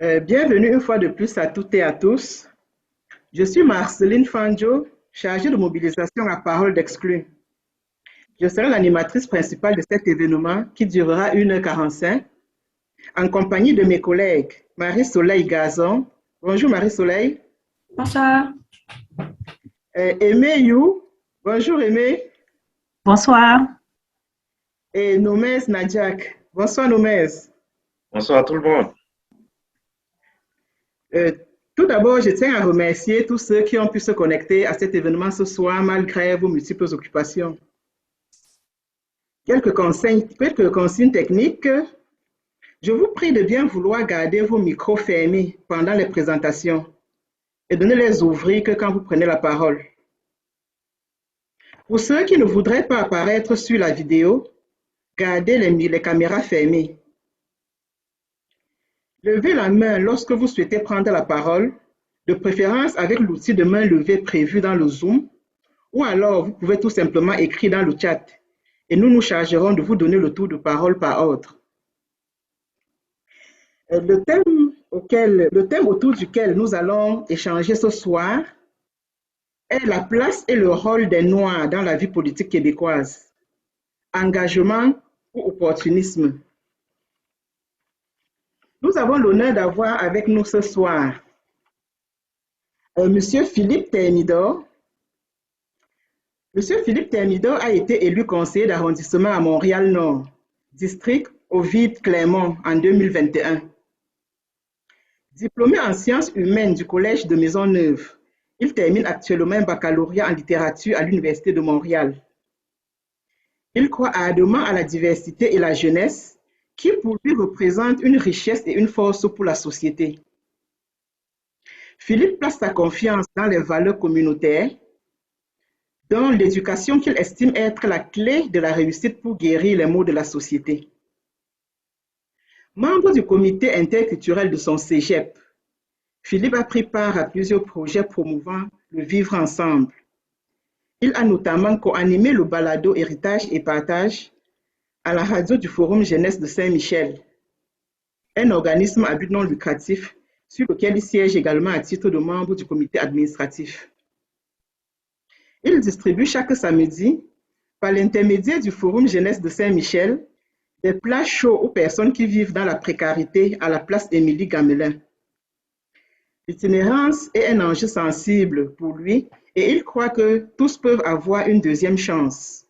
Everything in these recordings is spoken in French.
Bienvenue une fois de plus à toutes et à tous. Je suis Marceline Fangio, chargée de mobilisation à Parole d'Exclus. Je serai l'animatrice principale de cet événement qui durera 1h45 en compagnie de mes collègues Marie-Soleil Gazon. Bonjour Marie-Soleil. Bonsoir. Aimé You. Bonjour Aimé. Bonsoir. Et Nomez Nadjak. Bonsoir Nomez. Bonsoir à tout le monde. Euh, Tout d'abord, je tiens à remercier tous ceux qui ont pu se connecter à cet événement ce soir malgré vos multiples occupations. Quelques consignes techniques. Je vous prie de bien vouloir garder vos micros fermés pendant les présentations et de ne les ouvrir que quand vous prenez la parole. Pour ceux qui ne voudraient pas apparaître sur la vidéo, gardez les caméras fermées. Levez la main lorsque vous souhaitez prendre la parole, de préférence avec l'outil de main levée prévu dans le Zoom, ou alors vous pouvez tout simplement écrire dans le chat et nous nous chargerons de vous donner le tour de parole par ordre. Le thème autour duquel nous allons échanger ce soir est la place et le rôle des Noirs dans la vie politique québécoise. Engagement ou opportunisme. Nous avons l'honneur d'avoir avec nous ce soir Monsieur Philippe Thermidor. Monsieur Philippe Thermidor a été élu conseiller d'arrondissement à Montréal-Nord, district Ovide-Clermont en 2021. Diplômé en sciences humaines du Collège de Maisonneuve, il termine actuellement un baccalauréat en littérature à l'Université de Montréal. Il croit ardemment à la diversité et la jeunesse, qui pour lui représente une richesse et une force pour la société. Philippe place sa confiance dans les valeurs communautaires, dans l'éducation qu'il estime être la clé de la réussite pour guérir les maux de la société. Membre du comité interculturel de son cégep, Philippe a pris part à plusieurs projets promouvant le vivre ensemble. Il a notamment co-animé le balado Héritage et Partage à la radio du Forum Jeunesse de Saint-Michel, un organisme à but non lucratif sur lequel il siège également à titre de membre du comité administratif. Il distribue chaque samedi, par l'intermédiaire du Forum Jeunesse de Saint-Michel, des plats chauds aux personnes qui vivent dans la précarité à la place Émilie Gamelin. L'itinérance est un enjeu sensible pour lui et il croit que tous peuvent avoir une deuxième chance.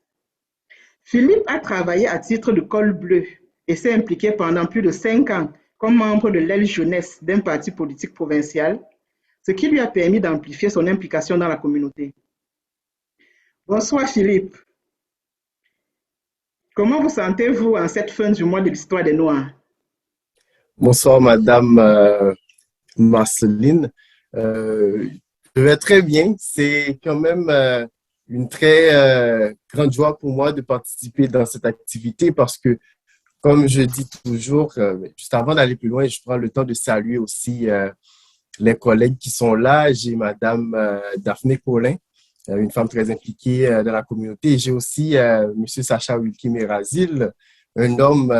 Philippe a travaillé à titre de col bleu et s'est impliqué pendant plus de 5 ans comme membre de l'aile jeunesse d'un parti politique provincial, ce qui lui a permis d'amplifier son implication dans la communauté. Bonsoir Philippe. Comment vous sentez-vous en cette fin du mois de l'histoire des Noirs? Bonsoir Madame Marceline. Je vais très bien. C'est quand même une très grande joie pour moi de participer dans cette activité parce que, comme je dis toujours, juste avant d'aller plus loin, je prends le temps de saluer aussi les collègues qui sont là. J'ai Madame Daphné Paulin, une femme très impliquée dans la communauté. J'ai aussi Monsieur Sacha Wilkie-Mérazil, un homme,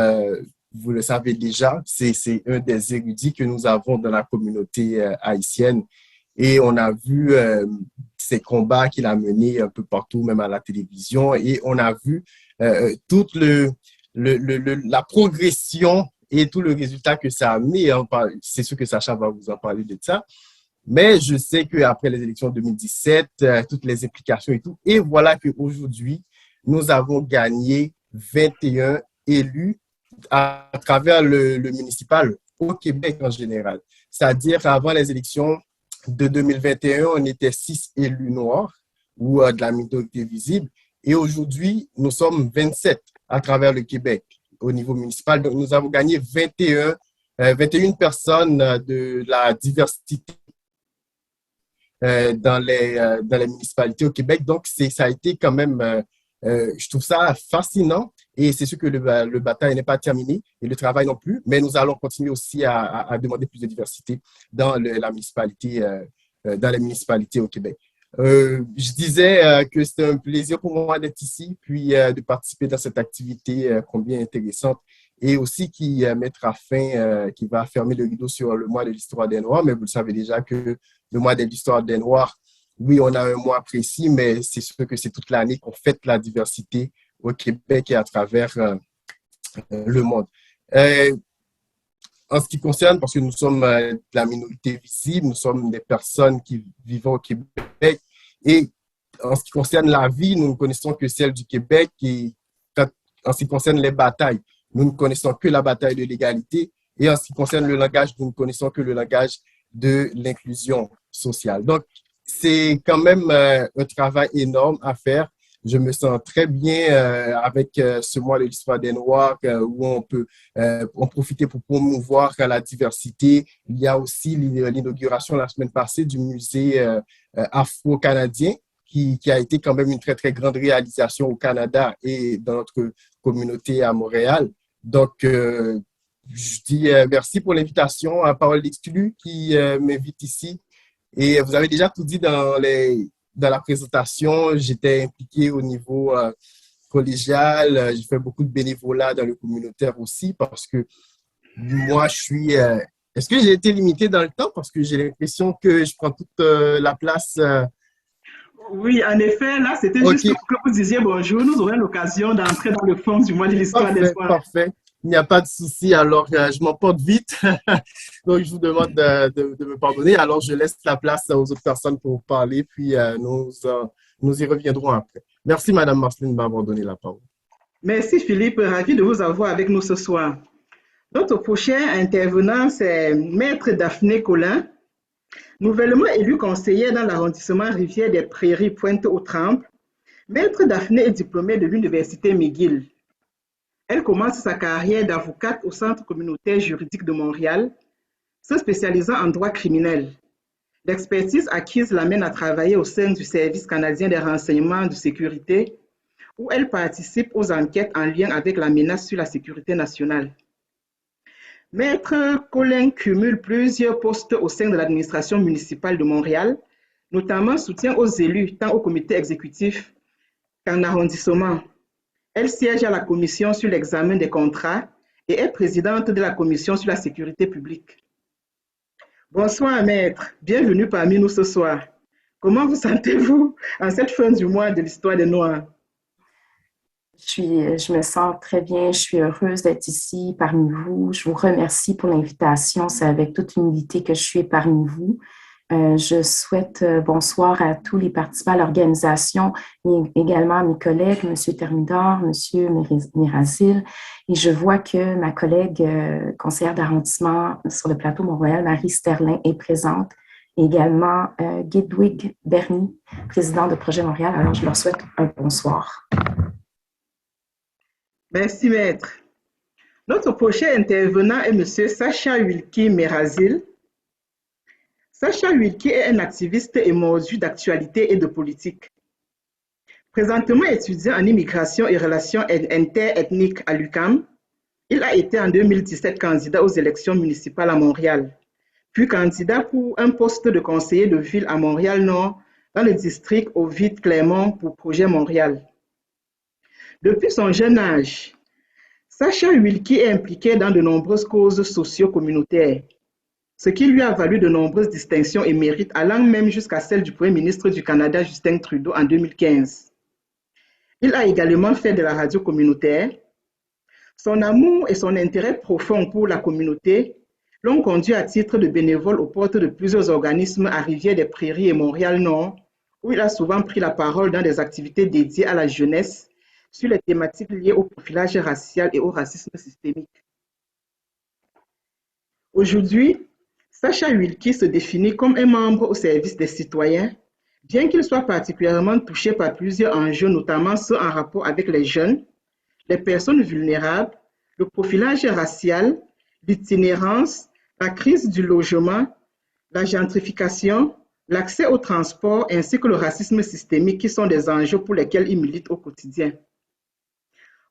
vous le savez déjà, c'est un des érudits que nous avons dans la communauté haïtienne. Et on a vu ces combats qu'il a menés un peu partout, même à la télévision. Et on a vu toute la progression et tout le résultat que ça a amené. C'est sûr que Sacha va vous en parler de ça. Mais je sais qu'après les élections 2017, toutes les implications et tout, et voilà qu'aujourd'hui, nous avons gagné 21 élus à travers le municipal au Québec en général. C'est-à-dire qu'avant les élections de 2021, on était 6 élus noirs ou de la minorité visible. Et aujourd'hui, nous sommes 27 à travers le Québec au niveau municipal. Donc, nous avons gagné 21 personnes de la diversité dans les municipalités au Québec. Donc, ça a été quand même, je trouve ça fascinant. Et c'est sûr que le bataille n'est pas terminé et le travail non plus, mais nous allons continuer aussi à demander plus de diversité dans la municipalité, dans les municipalités au Québec. Je disais que c'était un plaisir pour moi d'être ici, puis de participer dans cette activité combien intéressante et aussi qui mettra fin, qui va fermer le rideau sur le mois de l'histoire des Noirs. Mais vous le savez déjà que le mois de l'histoire des Noirs, oui, on a un mois précis, mais c'est sûr que c'est toute l'année qu'on fête la diversité au Québec et à travers le monde. En ce qui concerne, parce que nous sommes de la minorité visible, nous sommes des personnes qui vivent au Québec, et en ce qui concerne la vie, nous ne connaissons que celle du Québec, et en ce qui concerne les batailles, nous ne connaissons que la bataille de l'égalité, et en ce qui concerne le langage, nous ne connaissons que le langage de l'inclusion sociale. Donc, c'est quand même un travail énorme à faire. Je me sens très bien avec ce mois de l'histoire des Noirs où on peut en profiter pour promouvoir la diversité. Il y a aussi l'inauguration la semaine passée du musée afro-canadien qui a été quand même une très, très grande réalisation au Canada et dans notre communauté à Montréal. Donc, je dis merci pour l'invitation à Parole d'Exclus qui m'invite ici. Et vous avez déjà tout dit dans la présentation. J'étais impliqué au niveau collégial. J'ai fait beaucoup de bénévolat dans le communautaire aussi parce que moi, je suis... Est-ce que j'ai été limité dans le temps? Parce que j'ai l'impression que je prends toute la place. Oui, en effet, là, c'était juste pour que vous disiez bonjour. Nous aurons l'occasion d'entrer dans le fond du mois de l'histoire des Noirs. Parfait. Il n'y a pas de souci. Alors, je m'emporte vite. Donc, je vous demande de me pardonner. Alors, je laisse la place aux autres personnes pour parler, puis nous y reviendrons après. Merci, Madame Marceline, de m'avoir donné la parole. Merci, Philippe. Ravi de vous avoir avec nous ce soir. Notre prochain intervenant, c'est Maître Daphné Colin. Nouvellement élue conseillère dans l'arrondissement Rivière-des-Prairies, Pointe-aux-Trembles, Maître Daphné est diplômée de l'Université McGill. Elle commence sa carrière d'avocate au Centre communautaire juridique de Montréal, se spécialisant en droit criminel. L'expertise acquise l'amène à travailler au sein du Service canadien des renseignements de sécurité, où elle participe aux enquêtes en lien avec la menace sur la sécurité nationale. Maître Colin cumule plusieurs postes au sein de l'administration municipale de Montréal, notamment soutien aux élus, tant au comité exécutif qu'en arrondissement. Elle siège à la commission sur l'examen des contrats et est présidente de la commission sur la sécurité publique. Bonsoir, maître. Bienvenue parmi nous ce soir. Comment vous sentez-vous en cette fin du mois de l'histoire des Noirs? Je me sens très bien. Je suis heureuse d'être ici parmi vous. Je vous remercie pour l'invitation. C'est avec toute humilité que je suis parmi vous. Je souhaite bonsoir à tous les participants à l'organisation, mais également à mes collègues, M. Thermidor, M. Mirazil. Et je vois que ma collègue conseillère d'arrondissement sur le plateau Montréal, Marie Sterlin, est présente. Et également Guedwig Berny, président de Projet Montréal. Alors, je leur souhaite un bonsoir. Merci, maître. Notre prochain intervenant est M. Sacha Wilkie Mirazil. Sacha Wilkie est un activiste et mordu d'actualité et de politique. Présentement étudiant en immigration et relations interethniques à l'UQAM, il a été en 2017 candidat aux élections municipales à Montréal, puis candidat pour un poste de conseiller de ville à Montréal-Nord dans le district Ovid-Clermont pour Projet Montréal. Depuis son jeune âge, Sacha Wilkie est impliqué dans de nombreuses causes socio-communautaires, ce qui lui a valu de nombreuses distinctions et mérites, allant même jusqu'à celle du Premier ministre du Canada, Justin Trudeau, en 2015. Il a également fait de la radio communautaire. Son amour et son intérêt profond pour la communauté l'ont conduit à titre de bénévole aux portes de plusieurs organismes à Rivière-des-Prairies et Montréal-Nord, où il a souvent pris la parole dans des activités dédiées à la jeunesse sur les thématiques liées au profilage racial et au racisme systémique. Aujourd'hui, Sacha Wilkie se définit comme un membre au service des citoyens, bien qu'il soit particulièrement touché par plusieurs enjeux, notamment ceux en rapport avec les jeunes, les personnes vulnérables, le profilage racial, l'itinérance, la crise du logement, la gentrification, l'accès au transport ainsi que le racisme systémique qui sont des enjeux pour lesquels il milite au quotidien.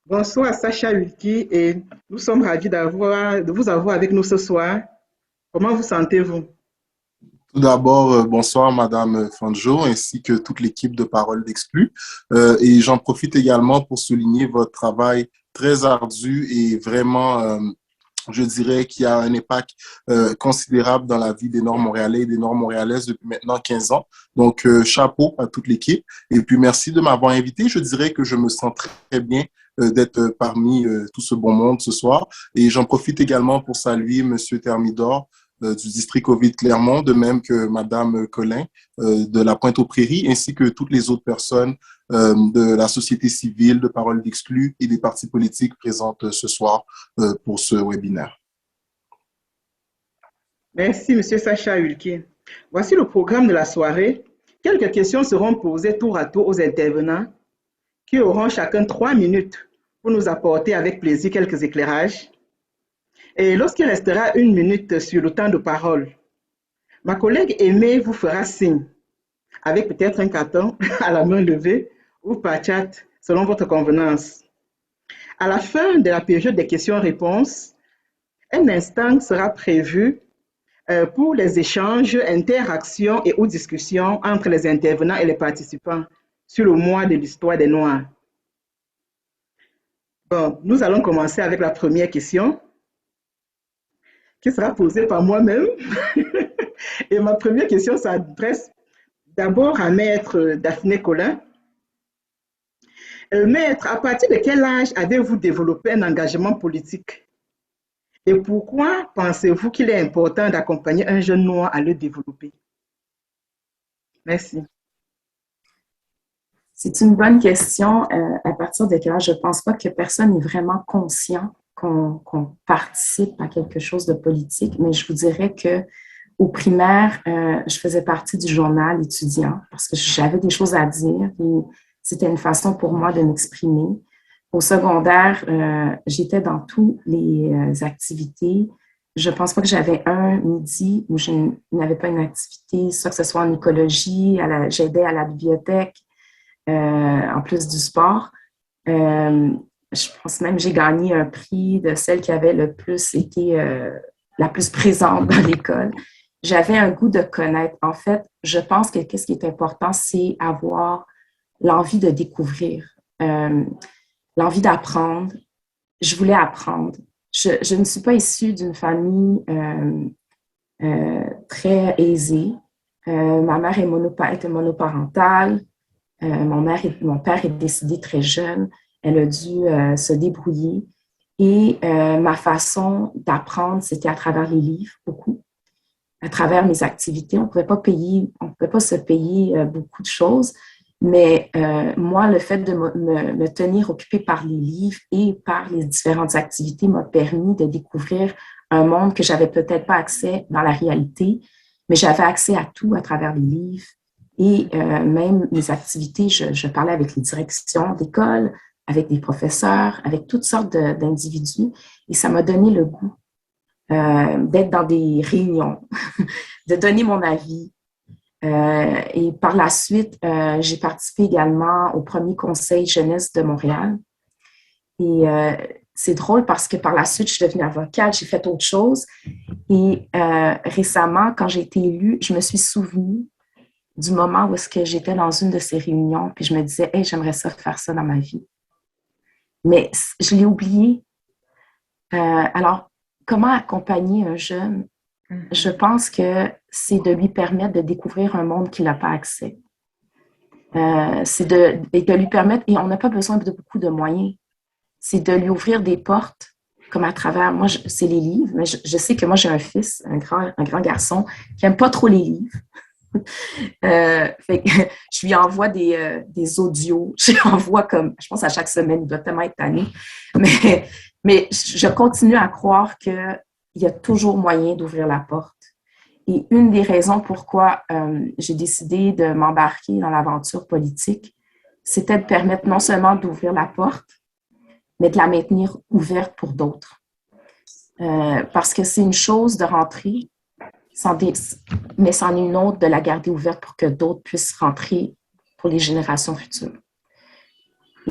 Bonsoir Sacha Wilkie et nous sommes ravis de vous avoir avec nous ce soir. Comment vous sentez-vous? Tout d'abord, bonsoir Madame Fanjo ainsi que toute l'équipe de Parole d'Exclus. Et j'en profite également pour souligner votre travail très ardu et vraiment, je dirais, qui a un impact considérable dans la vie des Nord-Montréalais et des Nord-Montréalaises depuis maintenant 15 ans. Donc, chapeau à toute l'équipe. Et puis, merci de m'avoir invité. Je dirais que je me sens très bien d'être parmi tout ce bon monde ce soir. Et j'en profite également pour saluer Monsieur Thermidor du district COVID-Clermont, de même que Madame Collin de la Pointe-aux-Prairies, ainsi que toutes les autres personnes de la société civile, de Parole d'Exclus et des partis politiques présentes ce soir pour ce webinaire. Merci, Monsieur Sacha Hulkin. Voici le programme de la soirée. Quelques questions seront posées tour à tour aux intervenants qui auront chacun 3 minutes pour nous apporter avec plaisir quelques éclairages. Et lorsqu'il restera 1 minute sur le temps de parole, ma collègue Aimée vous fera signe, avec peut-être un carton à la main levée ou par chat, selon votre convenance. À la fin de la période des questions-réponses, un instant sera prévu pour les échanges, interactions et ou discussions entre les intervenants et les participants sur le mois de l'histoire des Noirs. Bon, nous allons commencer avec la première question qui sera posée par moi-même. Et ma première question s'adresse d'abord à Maître Daphné Collin. Maître, à partir de quel âge avez-vous développé un engagement politique? Et pourquoi pensez-vous qu'il est important d'accompagner un jeune noir à le développer? Merci. C'est une bonne question. À partir de quel âge? Je ne pense pas que personne n'est vraiment conscient qu'on participe à quelque chose de politique, mais je vous dirais qu'au primaire, je faisais partie du journal étudiant parce que j'avais des choses à dire et c'était une façon pour moi de m'exprimer. Au secondaire, j'étais dans toutes les activités. Je ne pense pas que j'avais un midi où je n'avais pas une activité, soit que ce soit en écologie, j'aidais à la bibliothèque, en plus du sport. Je pense même que j'ai gagné un prix de celle qui avait le plus été la plus présente dans l'école. J'avais un goût de connaître. En fait, je pense que ce qui est important, c'est avoir l'envie de découvrir, l'envie d'apprendre. Je voulais apprendre. Je ne suis pas issue d'une famille très aisée. Ma mère était monoparentale. Mon père est décédé très jeune. Elle a dû se débrouiller. Et ma façon d'apprendre, c'était à travers les livres, beaucoup. À travers mes activités. On ne pouvait pas se payer beaucoup de choses. Mais moi, le fait de me tenir occupée par les livres et par les différentes activités m'a permis de découvrir un monde que je n'avais peut-être pas accès dans la réalité, mais j'avais accès à tout à travers les livres. Et même mes activités, je parlais avec les directions d'école, avec des professeurs, avec toutes sortes d'individus. Et ça m'a donné le goût d'être dans des réunions, de donner mon avis. Et par la suite, j'ai participé également au premier conseil jeunesse de Montréal. Et c'est drôle parce que par la suite, je suis devenue avocate, j'ai fait autre chose. Et récemment, quand j'ai été élue, je me suis souvenue du moment où est-ce que j'étais dans une de ces réunions, puis je me disais, hey, j'aimerais ça faire ça dans ma vie. Mais je l'ai oublié. Alors, comment accompagner un jeune? Je pense que c'est de lui permettre de découvrir un monde qu'il n'a pas accès. C'est de lui permettre, et on n'a pas besoin de beaucoup de moyens, c'est de lui ouvrir des portes, comme à travers, moi, c'est les livres, mais je sais que moi, j'ai un fils, un grand garçon, qui n'aime pas trop les livres. Fait que je lui envoie des audios, je lui envoie comme, je pense à chaque semaine, il doit tellement être tanné, mais je continue à croire qu'il y a toujours moyen d'ouvrir la porte. Et une des raisons pourquoi j'ai décidé de m'embarquer dans l'aventure politique, c'était de permettre non seulement d'ouvrir la porte, mais de la maintenir ouverte pour d'autres. Parce que c'est une chose de rentrer, mais c'en est une autre de la garder ouverte pour que d'autres puissent rentrer pour les générations futures.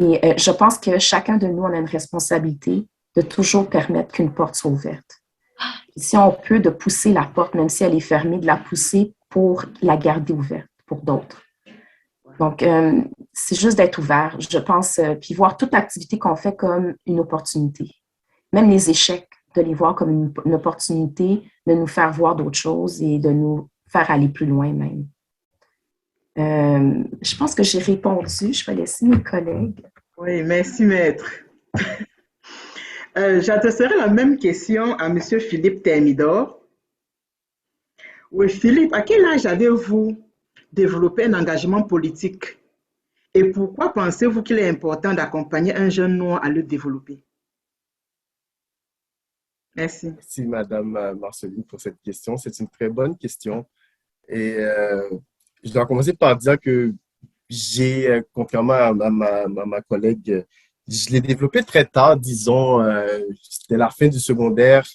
Et je pense que chacun de nous, on a une responsabilité de toujours permettre qu'une porte soit ouverte. Et si on peut, de pousser la porte, même si elle est fermée, de la pousser pour la garder ouverte pour d'autres. Donc, c'est juste d'être ouvert, je pense, puis voir toute activité qu'on fait comme une opportunité. Même les échecs, de les voir comme une opportunité de nous faire voir d'autres choses et de nous faire aller plus loin même. Je pense que j'ai répondu. Je vais laisser mes collègues. Oui, merci, maître. J'adresserai la même question à M. Philippe Thermidor. Oui, Philippe, à quel âge avez-vous développé un engagement politique et pourquoi pensez-vous qu'il est important d'accompagner un jeune noir à le développer? Merci. Merci, Madame Marceline, pour cette question. C'est une très bonne question. Et je dois commencer par dire que contrairement à ma collègue, je l'ai développé très tard, disons, c'était la fin du secondaire,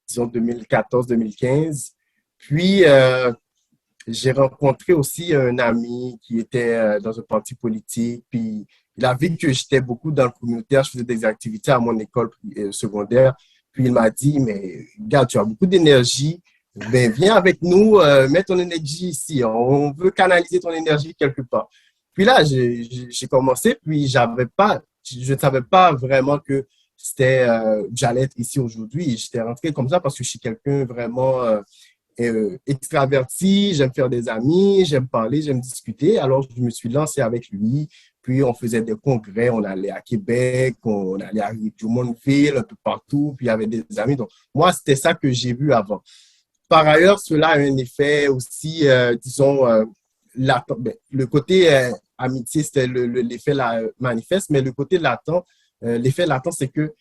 disons 2014-2015. Puis, j'ai rencontré aussi un ami qui était dans un parti politique, puis il a vu que j'étais beaucoup dans le communautaire, je faisais des activités à mon école secondaire, puis il m'a dit, mais regarde, tu as beaucoup d'énergie, ben viens avec nous, mets ton énergie ici, on veut canaliser ton énergie quelque part. Puis là, j'ai commencé, puis je ne savais pas vraiment que j'allais être ici aujourd'hui. J'étais rentré comme ça parce que je suis quelqu'un vraiment extraverti, j'aime faire des amis, j'aime parler, j'aime discuter. Alors, je me suis lancé avec lui. Puis, on faisait des congrès, on allait à Québec, on allait à Drummondville, un peu partout, puis il y avait des amis. Donc, moi, c'était ça que j'ai vu avant. Par ailleurs, cela a un effet aussi, disons, le côté amitié, c'était l'effet manifeste, mais le côté latent, l'effet latent, c'est que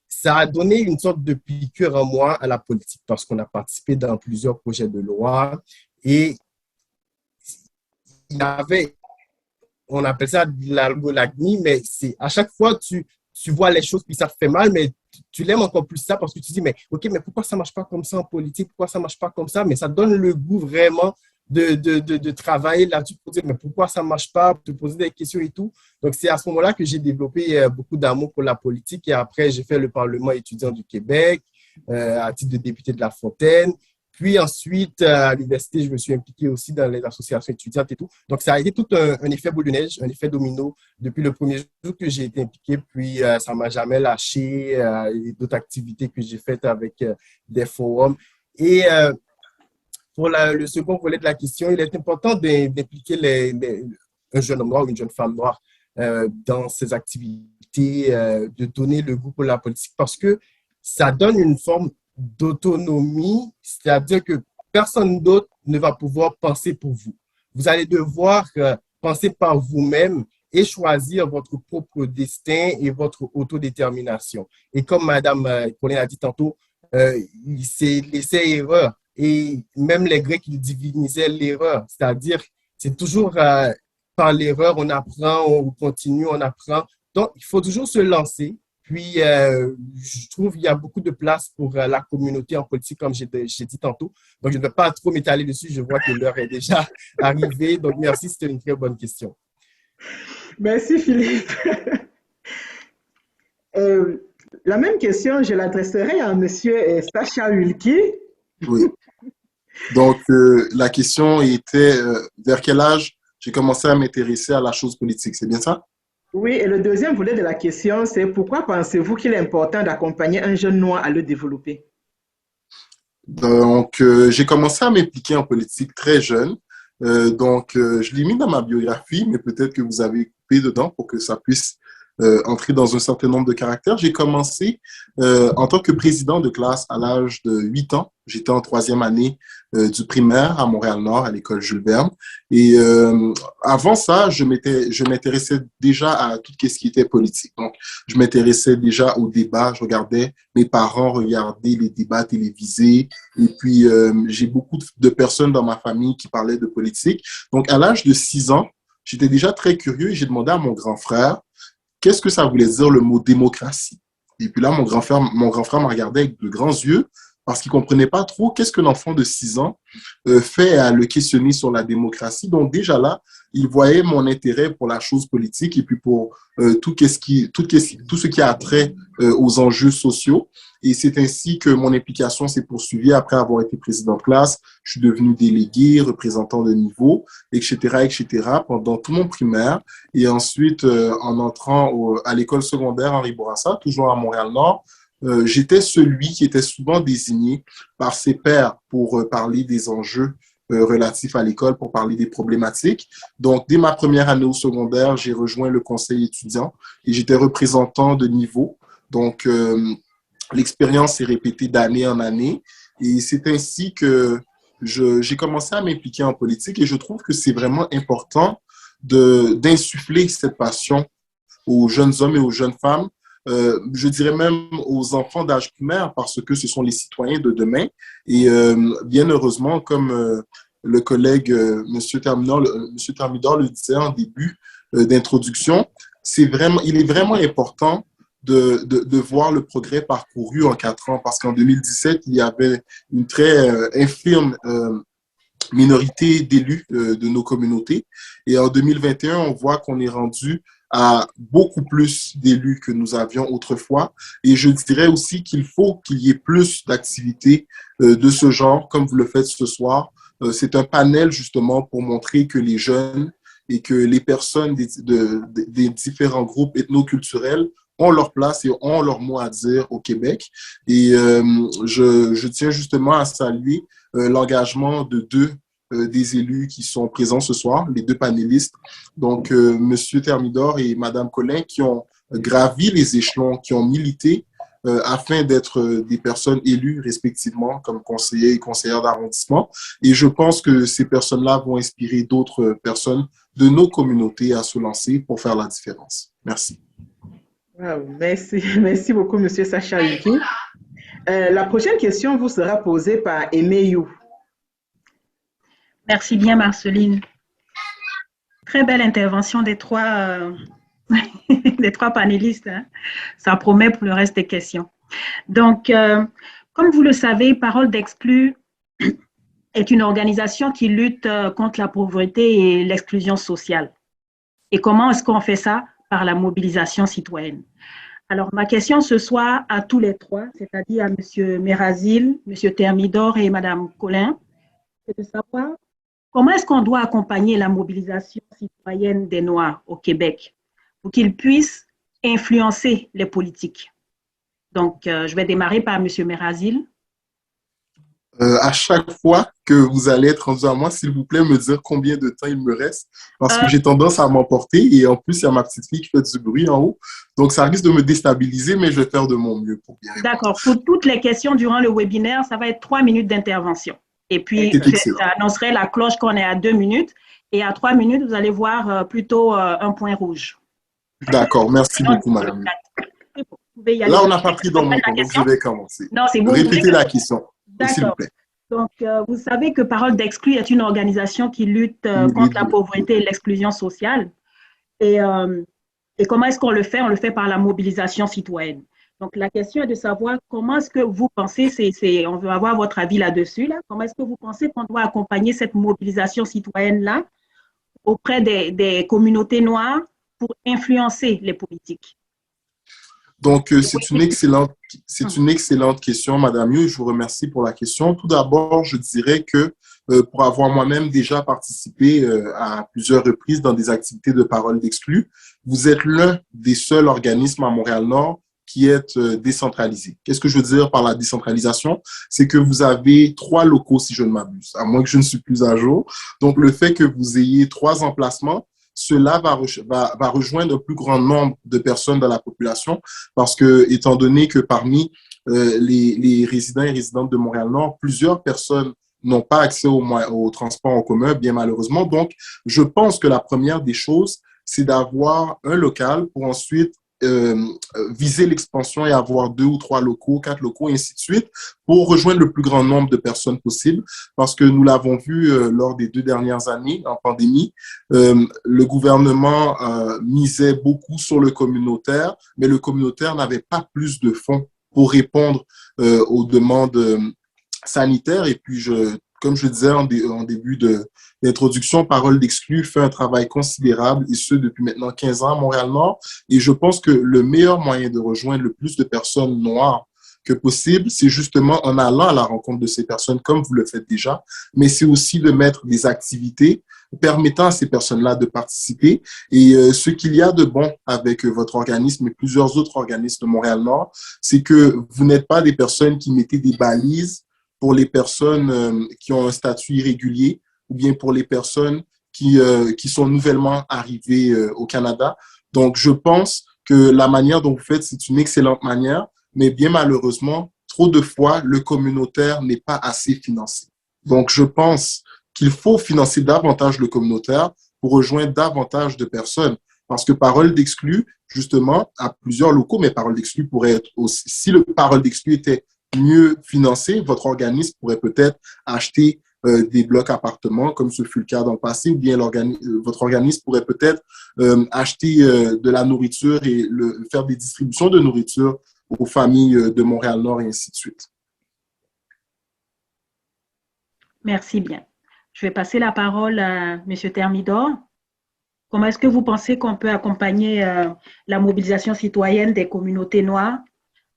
ça a donné une sorte de piqûre en moi à la politique parce qu'on a participé dans plusieurs projets de loi et il y avait, on appelle ça de l'algolagnie, mais c'est à chaque fois tu vois les choses puis ça te fait mal, mais tu l'aimes encore plus ça parce que tu dis, mais ok, mais pourquoi ça ne marche pas comme ça en politique? Pourquoi ça ne marche pas comme ça? Mais ça donne le goût vraiment de travailler là-dessus pour dire, mais pourquoi ça ne marche pas? Te poser des questions et tout. Donc, c'est à ce moment-là que j'ai développé beaucoup d'amour pour la politique et après, j'ai fait le Parlement étudiant du Québec à titre de député de La Fontaine. Puis ensuite, à l'université, je me suis impliqué aussi dans les associations étudiantes et tout. Donc, ça a été tout un effet boule de neige, un effet domino depuis le premier jour que j'ai été impliqué. Puis, ça ne m'a jamais lâché. Et d'autres activités que j'ai faites avec des forums. Et pour le second volet de la question, il est important d'impliquer un jeune homme noir ou une jeune femme noire dans ces activités, de donner le goût pour la politique parce que ça donne une forme d'autonomie, c'est-à-dire que personne d'autre ne va pouvoir penser pour vous. Vous allez devoir penser par vous-même et choisir votre propre destin et votre autodétermination. Et comme Madame Pauline a dit tantôt, c'est l'essai-erreur. Et même les Grecs, ils divinisaient l'erreur, c'est-à-dire c'est toujours par l'erreur, on apprend, on continue, on apprend. Donc, il faut toujours se lancer. Puis, je trouve qu'il y a beaucoup de place pour la communauté en politique, comme j'ai dit tantôt. Donc, je ne vais pas trop m'étaler dessus. Je vois que l'heure est déjà arrivée. Donc, merci, c'était une très bonne question. Merci, Philippe. La même question, je l'adresserai à M. Sacha Hulki. Oui. Donc, la question était vers quel âge j'ai commencé à m'intéresser à la chose politique, c'est bien ça? Oui, et le deuxième volet de la question, c'est pourquoi pensez-vous qu'il est important d'accompagner un jeune noir à le développer? Donc, j'ai commencé à m'impliquer en politique très jeune. Je l'ai mis dans ma biographie, mais peut-être que vous avez coupé dedans pour que ça puisse entrer dans un certain nombre de caractères. J'ai commencé en tant que président de classe à l'âge de 8 ans. J'étais en troisième année du primaire à Montréal-Nord, à l'école Jules Verne. Et avant ça, je m'intéressais déjà à tout ce qui était politique. Donc, je m'intéressais déjà aux débats. Je regardais mes parents regarder les débats télévisés. Et puis, j'ai beaucoup de personnes dans ma famille qui parlaient de politique. Donc, à l'âge de 6 ans, j'étais déjà très curieux et j'ai demandé à mon grand frère qu'est-ce que ça voulait dire le mot démocratie. Et puis là, mon grand frère m'a regardé avec de grands yeux parce qu'ils ne comprenaient pas trop qu'est-ce qu'un enfant de 6 ans fait à le questionner sur la démocratie. Donc déjà là, ils voyaient mon intérêt pour la chose politique et puis pour tout ce qui a trait aux enjeux sociaux. Et c'est ainsi que mon implication s'est poursuivie après avoir été président de classe. Je suis devenu délégué, représentant de niveau, etc., etc., pendant tout mon primaire. Et ensuite, en entrant à l'école secondaire Henri Bourassa, toujours à Montréal-Nord, j'étais celui qui était souvent désigné par ses pairs pour parler des enjeux relatifs à l'école, pour parler des problématiques. Donc, dès ma première année au secondaire, j'ai rejoint le conseil étudiant et j'étais représentant de niveau. Donc, l'expérience s'est répétée d'année en année et c'est ainsi que j'ai commencé à m'impliquer en politique et je trouve que c'est vraiment important d'insuffler cette passion aux jeunes hommes et aux jeunes femmes, je dirais même aux enfants d'âge primaire parce que ce sont les citoyens de demain. Et bien heureusement, comme le collègue M. Thermidor le disait en début d'introduction, il est vraiment important de voir le progrès parcouru en 4 ans parce qu'en 2017, il y avait une très infime minorité d'élus de nos communautés. Et en 2021, on voit qu'on est rendu à beaucoup plus d'élus que nous avions autrefois. Et je dirais aussi qu'il faut qu'il y ait plus d'activités de ce genre, comme vous le faites ce soir. C'est un panel justement pour montrer que les jeunes et que les personnes des différents groupes ethnoculturels ont leur place et ont leur mot à dire au Québec. Et je tiens justement à saluer l'engagement de deux des élus qui sont présents ce soir, les deux panélistes, donc M. Thermidor et Mme Collin, qui ont gravi les échelons, qui ont milité afin d'être des personnes élues respectivement comme conseillers et conseillères d'arrondissement. Et je pense que ces personnes-là vont inspirer d'autres personnes de nos communautés à se lancer pour faire la différence. Merci. Wow, merci beaucoup, M. Sacha Yuki. La prochaine question vous sera posée par Aimé You. Merci bien, Marceline. Très belle intervention des trois, des trois panélistes. Hein. Ça promet pour le reste des questions. Donc, comme vous le savez, Parole d'Exclus est une organisation qui lutte contre la pauvreté et l'exclusion sociale. Et comment est-ce qu'on fait ça? Par la mobilisation citoyenne. Alors, ma question ce soir à tous les trois, c'est-à-dire à M. Mérazil, M. Thermidor et Mme Collin, c'est de savoir comment est-ce qu'on doit accompagner la mobilisation citoyenne des Noirs au Québec pour qu'ils puissent influencer les politiques. Donc, je vais démarrer par M. Mérazil. À chaque fois que vous allez être rendu à moi, s'il vous plaît, me dire combien de temps il me reste, parce que j'ai tendance à m'emporter et en plus, il y a ma petite fille qui fait du bruit en haut. Donc, ça risque de me déstabiliser, mais je vais faire de mon mieux pour bien répondre. D'accord. Pour toutes les questions durant le webinaire, ça va être 3 minutes d'intervention. Et puis, j'annoncerai la cloche qu'on est à 2 minutes. Et à 3 minutes, vous allez voir plutôt un point rouge. D'accord. Merci beaucoup, madame. Là, on n'a pas pris dans mon temps, donc je vais commencer. Non, c'est bon. Répétez la question. S'il vous plaît. Donc, vous savez que Parole d'Exclus est une organisation qui lutte contre la pauvreté et l'exclusion sociale. Et comment est-ce qu'on le fait? On le fait par la mobilisation citoyenne. Donc, la question est de savoir comment est-ce que vous pensez, on veut avoir votre avis là-dessus, là, comment est-ce que vous pensez qu'on doit accompagner cette mobilisation citoyenne-là auprès des communautés noires pour influencer les politiques? Donc, c'est une excellente question, Madame Yu. Je vous remercie pour la question. Tout d'abord, je dirais que pour avoir moi-même déjà participé à plusieurs reprises dans des activités de Parole d'Exclus, vous êtes l'un des seuls organismes à Montréal-Nord qui est décentralisé. Qu'est-ce que je veux dire par la décentralisation? C'est que vous avez 3 locaux, si je ne m'abuse, à moins que je ne suis plus à jour. Donc, le fait que vous ayez 3 emplacements, cela va rejoindre un plus grand nombre de personnes dans la population parce que, étant donné que parmi les résidents et résidentes de Montréal-Nord, plusieurs personnes n'ont pas accès au transport en commun, bien malheureusement. Donc, je pense que la première des choses, c'est d'avoir un local pour ensuite viser l'expansion et avoir 2 ou 3 locaux, 4 locaux, et ainsi de suite, pour rejoindre le plus grand nombre de personnes possible. Parce que nous l'avons vu lors des 2 dernières années en pandémie, le gouvernement misait beaucoup sur le communautaire, mais le communautaire n'avait pas plus de fonds pour répondre aux demandes sanitaires. Et puis, comme je disais en début d'introduction, Parole d'Exclus fait un travail considérable, et ce, depuis maintenant 15 ans à Montréal-Nord. Et je pense que le meilleur moyen de rejoindre le plus de personnes noires que possible, c'est justement en allant à la rencontre de ces personnes, comme vous le faites déjà, mais c'est aussi de mettre des activités permettant à ces personnes-là de participer. Et ce qu'il y a de bon avec votre organisme et plusieurs autres organismes de Montréal-Nord, c'est que vous n'êtes pas des personnes qui mettez des balises pour les personnes qui ont un statut irrégulier ou bien pour les personnes qui sont nouvellement arrivées au Canada. Donc, je pense que la manière dont vous faites, c'est une excellente manière, mais bien malheureusement, trop de fois, le communautaire n'est pas assez financé. Donc, je pense qu'il faut financer davantage le communautaire pour rejoindre davantage de personnes. Parce que Parole d'Exclus, justement, a plusieurs locaux, mais Parole d'Exclus pourrait être aussi, si le Parole d'Exclus était mieux financé, votre organisme pourrait peut-être acheter des blocs appartements, comme ce fut le cas dans le passé, ou bien votre organisme pourrait peut-être acheter de la nourriture et faire des distributions de nourriture aux familles de Montréal-Nord et ainsi de suite. Merci bien. Je vais passer la parole à M. Thermidor. Comment est-ce que vous pensez qu'on peut accompagner la mobilisation citoyenne des communautés noires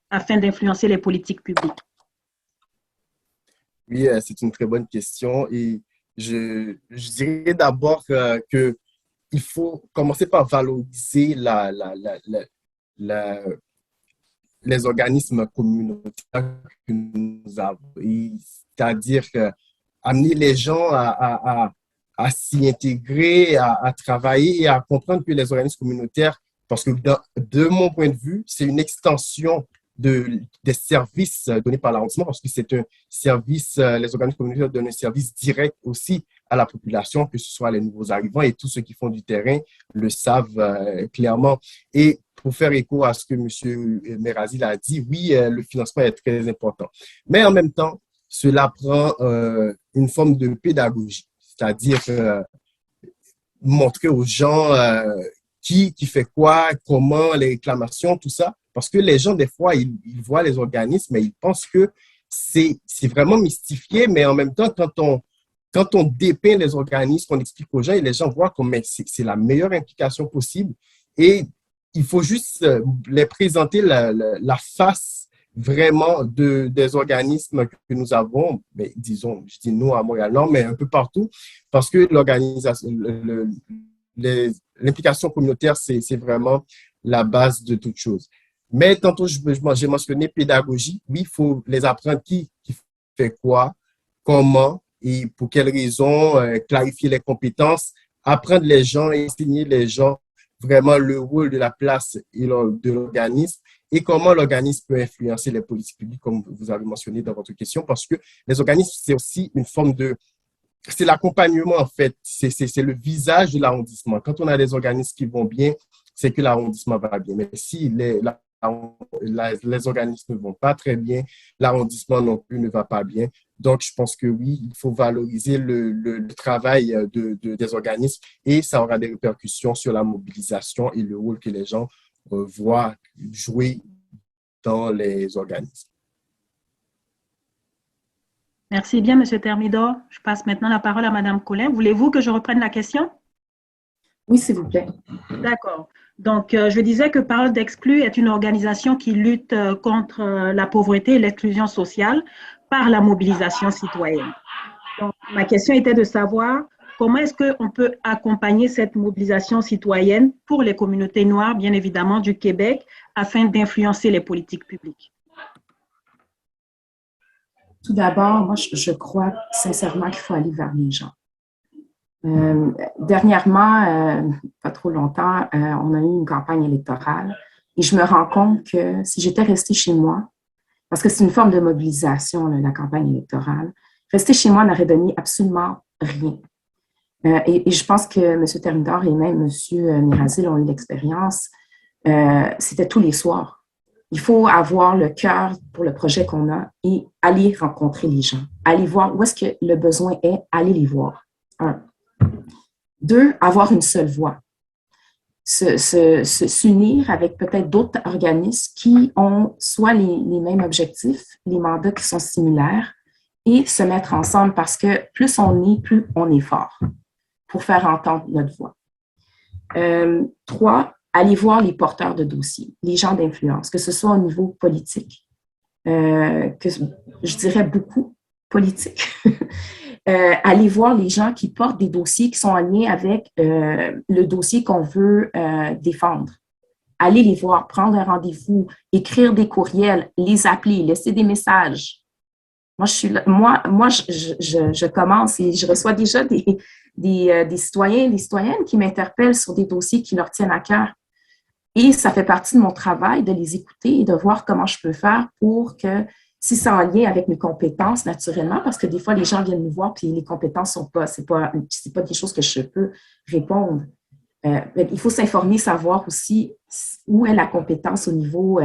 afin d'influencer les politiques publiques? Oui, c'est une très bonne question. Et je dirais d'abord qu'il faut commencer par valoriser les organismes communautaires que nous avons. C'est-à-dire amener les gens à s'y intégrer, à travailler et à comprendre que les organismes communautaires, parce que de mon point de vue, c'est une extension des services donnés par l'arrondissement, parce que c'est un service, les organismes communautaires donnent un service direct aussi à la population, que ce soit les nouveaux arrivants, et tous ceux qui font du terrain le savent clairement. Et pour faire écho à ce que M. Merazil a dit, oui, le financement est très important. Mais en même temps, cela prend une forme de pédagogie, c'est-à-dire montrer aux gens qui fait quoi, comment, les réclamations, tout ça. Parce que les gens, des fois, ils voient les organismes et ils pensent que c'est vraiment mystifié, mais en même temps, quand on dépeint les organismes, on explique aux gens et les gens voient que c'est la meilleure implication possible. Et il faut juste les présenter la face vraiment des organismes que nous avons, mais disons, je dis nous à Montréal-Nord, mais un peu partout, parce que l'implication communautaire, c'est vraiment la base de toute chose. Mais tantôt, j'ai mentionné pédagogie. Oui, il faut les apprendre qui fait quoi, comment et pour quelles raisons, clarifier les compétences, apprendre les gens et enseigner les gens vraiment le rôle de la place et de l'organisme et comment l'organisme peut influencer les politiques publiques, comme vous avez mentionné dans votre question, parce que les organismes, c'est aussi une forme c'est l'accompagnement, en fait. C'est le visage de l'arrondissement. Quand on a des organismes qui vont bien, c'est que l'arrondissement va bien. Mais si les organismes ne vont pas très bien, l'arrondissement non plus ne va pas bien. Donc, je pense que oui, il faut valoriser le travail des organismes et ça aura des répercussions sur la mobilisation et le rôle que les gens voient jouer dans les organismes. Merci bien, M. Thermidor. Je passe maintenant la parole à Mme Collin. Voulez-vous que je reprenne la question? Oui, s'il vous plaît. D'accord. Donc, je disais que Parole d'Exclus est une organisation qui lutte contre la pauvreté et l'exclusion sociale par la mobilisation citoyenne. Donc, ma question était de savoir comment est-ce qu'on peut accompagner cette mobilisation citoyenne pour les communautés noires, bien évidemment, du Québec, afin d'influencer les politiques publiques. Tout d'abord, moi, je crois sincèrement qu'il faut aller vers les gens. Dernièrement, pas trop longtemps, on a eu une campagne électorale et je me rends compte que si j'étais restée chez moi, parce que c'est une forme de mobilisation, la campagne électorale, rester chez moi n'aurait donné absolument rien. Et je pense que M. Thermidor et même M. Merazil ont eu l'expérience. C'était tous les soirs. Il faut avoir le cœur pour le projet qu'on a et aller rencontrer les gens, aller voir où est-ce que le besoin est, aller les voir. 1. 2, avoir une seule voix. s'unir avec peut-être d'autres organismes qui ont soit les mêmes objectifs, les mandats qui sont similaires, et se mettre ensemble parce que plus on est fort pour faire entendre notre voix. 3, aller voir les porteurs de dossiers, les gens d'influence, que ce soit au niveau politique, que je dirais beaucoup politique. Aller voir les gens qui portent des dossiers qui sont en lien avec le dossier qu'on veut défendre. Aller les voir, prendre un rendez-vous, écrire des courriels, les appeler, laisser des messages. Moi, je commence et je reçois déjà des citoyens et des citoyennes qui m'interpellent sur des dossiers qui leur tiennent à cœur. Et ça fait partie de mon travail de les écouter et de voir comment je peux faire pour que, si c'est en lien avec mes compétences, naturellement, parce que des fois, les gens viennent me voir puis les compétences sont pas, c'est pas des choses que je peux répondre. Il faut s'informer, savoir aussi où est la compétence au niveau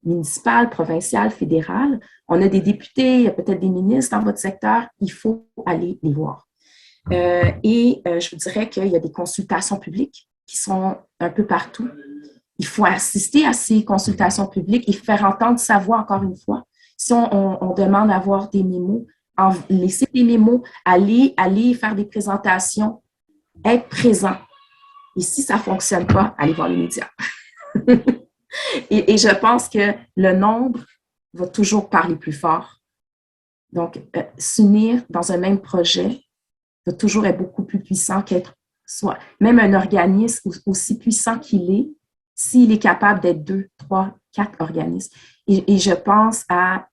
municipal, provincial, fédéral. On a des députés, il y a peut-être des ministres dans votre secteur, il faut aller les voir. Je vous dirais qu'il y a des consultations publiques qui sont un peu partout. Il faut assister à ces consultations publiques et faire entendre sa voix encore une fois. Si on demande à avoir des mémos, laisser des mémos, aller faire des présentations, être présent. Et si ça ne fonctionne pas, allez voir les médias. et je pense que le nombre va toujours parler plus fort. Donc, s'unir dans un même projet va toujours être beaucoup plus puissant qu'être même un organisme aussi puissant qu'il est, s'il est capable d'être 2, 3, 4 organismes. Et je pense à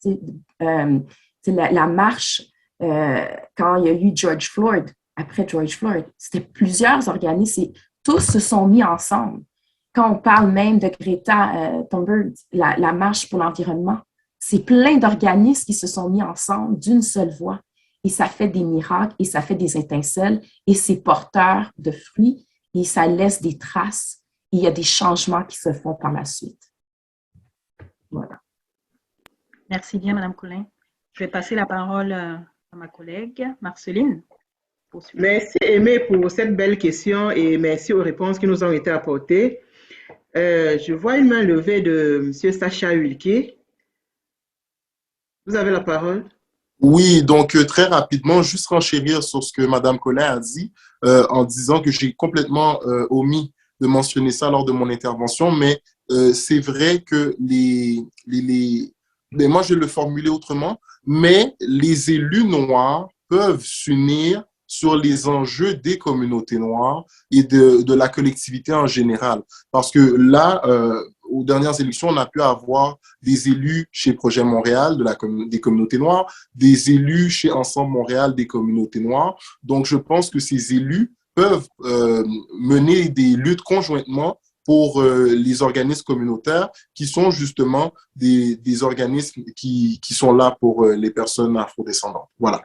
la marche quand il y a eu George Floyd, après George Floyd, c'était plusieurs organismes et tous se sont mis ensemble. Quand on parle même de Greta Thunberg, la marche pour l'environnement, c'est plein d'organismes qui se sont mis ensemble d'une seule voix. Et ça fait des miracles et ça fait des étincelles et c'est porteur de fruits et ça laisse des traces. Et il y a des changements qui se font par la suite. Voilà. Merci bien, Mme Colin. Je vais passer la parole à ma collègue Marceline. Merci, Aimée, pour cette belle question et merci aux réponses qui nous ont été apportées. Je vois une main levée de M. Sacha Hulke. Vous avez la parole. Oui, donc très rapidement, juste renchérir sur ce que Mme Colin a dit en disant que j'ai complètement omis de mentionner ça lors de mon intervention, mais c'est vrai que mais moi je vais le formuler autrement, mais les élus noirs peuvent s'unir sur les enjeux des communautés noires et de la collectivité en général. Parce que là, aux dernières élections, on a pu avoir des élus chez Projet Montréal des communautés noires, des élus chez Ensemble Montréal des communautés noires. Donc, je pense que ces élus peuvent mener des luttes conjointement pour les organismes communautaires qui sont justement des organismes qui sont là pour les personnes afrodescendantes. Voilà.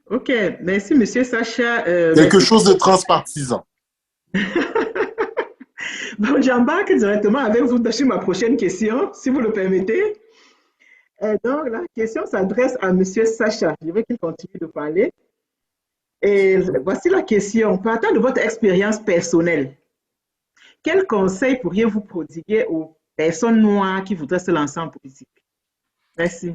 OK, merci, M. Sacha. Quelque chose de transpartisan. Bon, j'embarque directement avec vous sur ma prochaine question, si vous le permettez. Donc, la question s'adresse à M. Sacha. Je veux qu'il continue de parler. Et voici la question. Partant de votre expérience personnelle, quels conseils pourriez-vous prodiguer aux personnes noires qui voudraient se lancer en politique? Merci.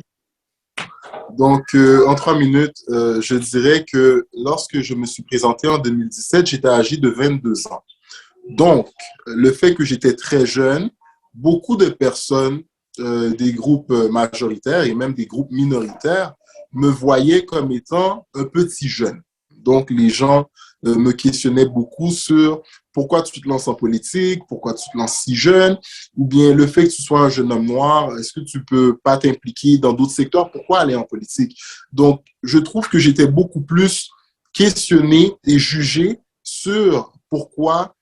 Donc, en 3 minutes, je dirais que lorsque je me suis présenté en 2017, j'étais âgé de 22 ans. Donc, le fait que j'étais très jeune, beaucoup de personnes des groupes majoritaires et même des groupes minoritaires me voyaient comme étant un petit jeune. Donc, les gens me questionnaient beaucoup sur pourquoi tu te lances en politique, pourquoi tu te lances si jeune, ou bien le fait que tu sois un jeune homme noir, est-ce que tu peux pas t'impliquer dans d'autres secteurs, pourquoi aller en politique? Donc, je trouve que j'étais beaucoup plus questionné et jugé sur pourquoi,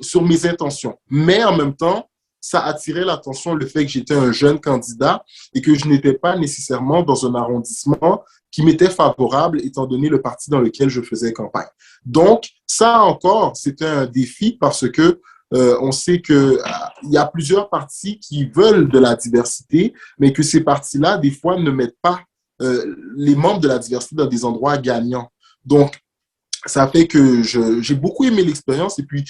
sur mes intentions. Mais en même temps, ça attirait l'attention le fait que j'étais un jeune candidat et que je n'étais pas nécessairement dans un arrondissement qui m'était favorable étant donné le parti dans lequel je faisais campagne. Donc, ça encore, c'était un défi parce que on sait qu'il y a plusieurs partis qui veulent de la diversité, mais que ces partis-là, des fois, ne mettent pas les membres de la diversité dans des endroits gagnants. Donc, ça fait que j'ai beaucoup aimé l'expérience et puis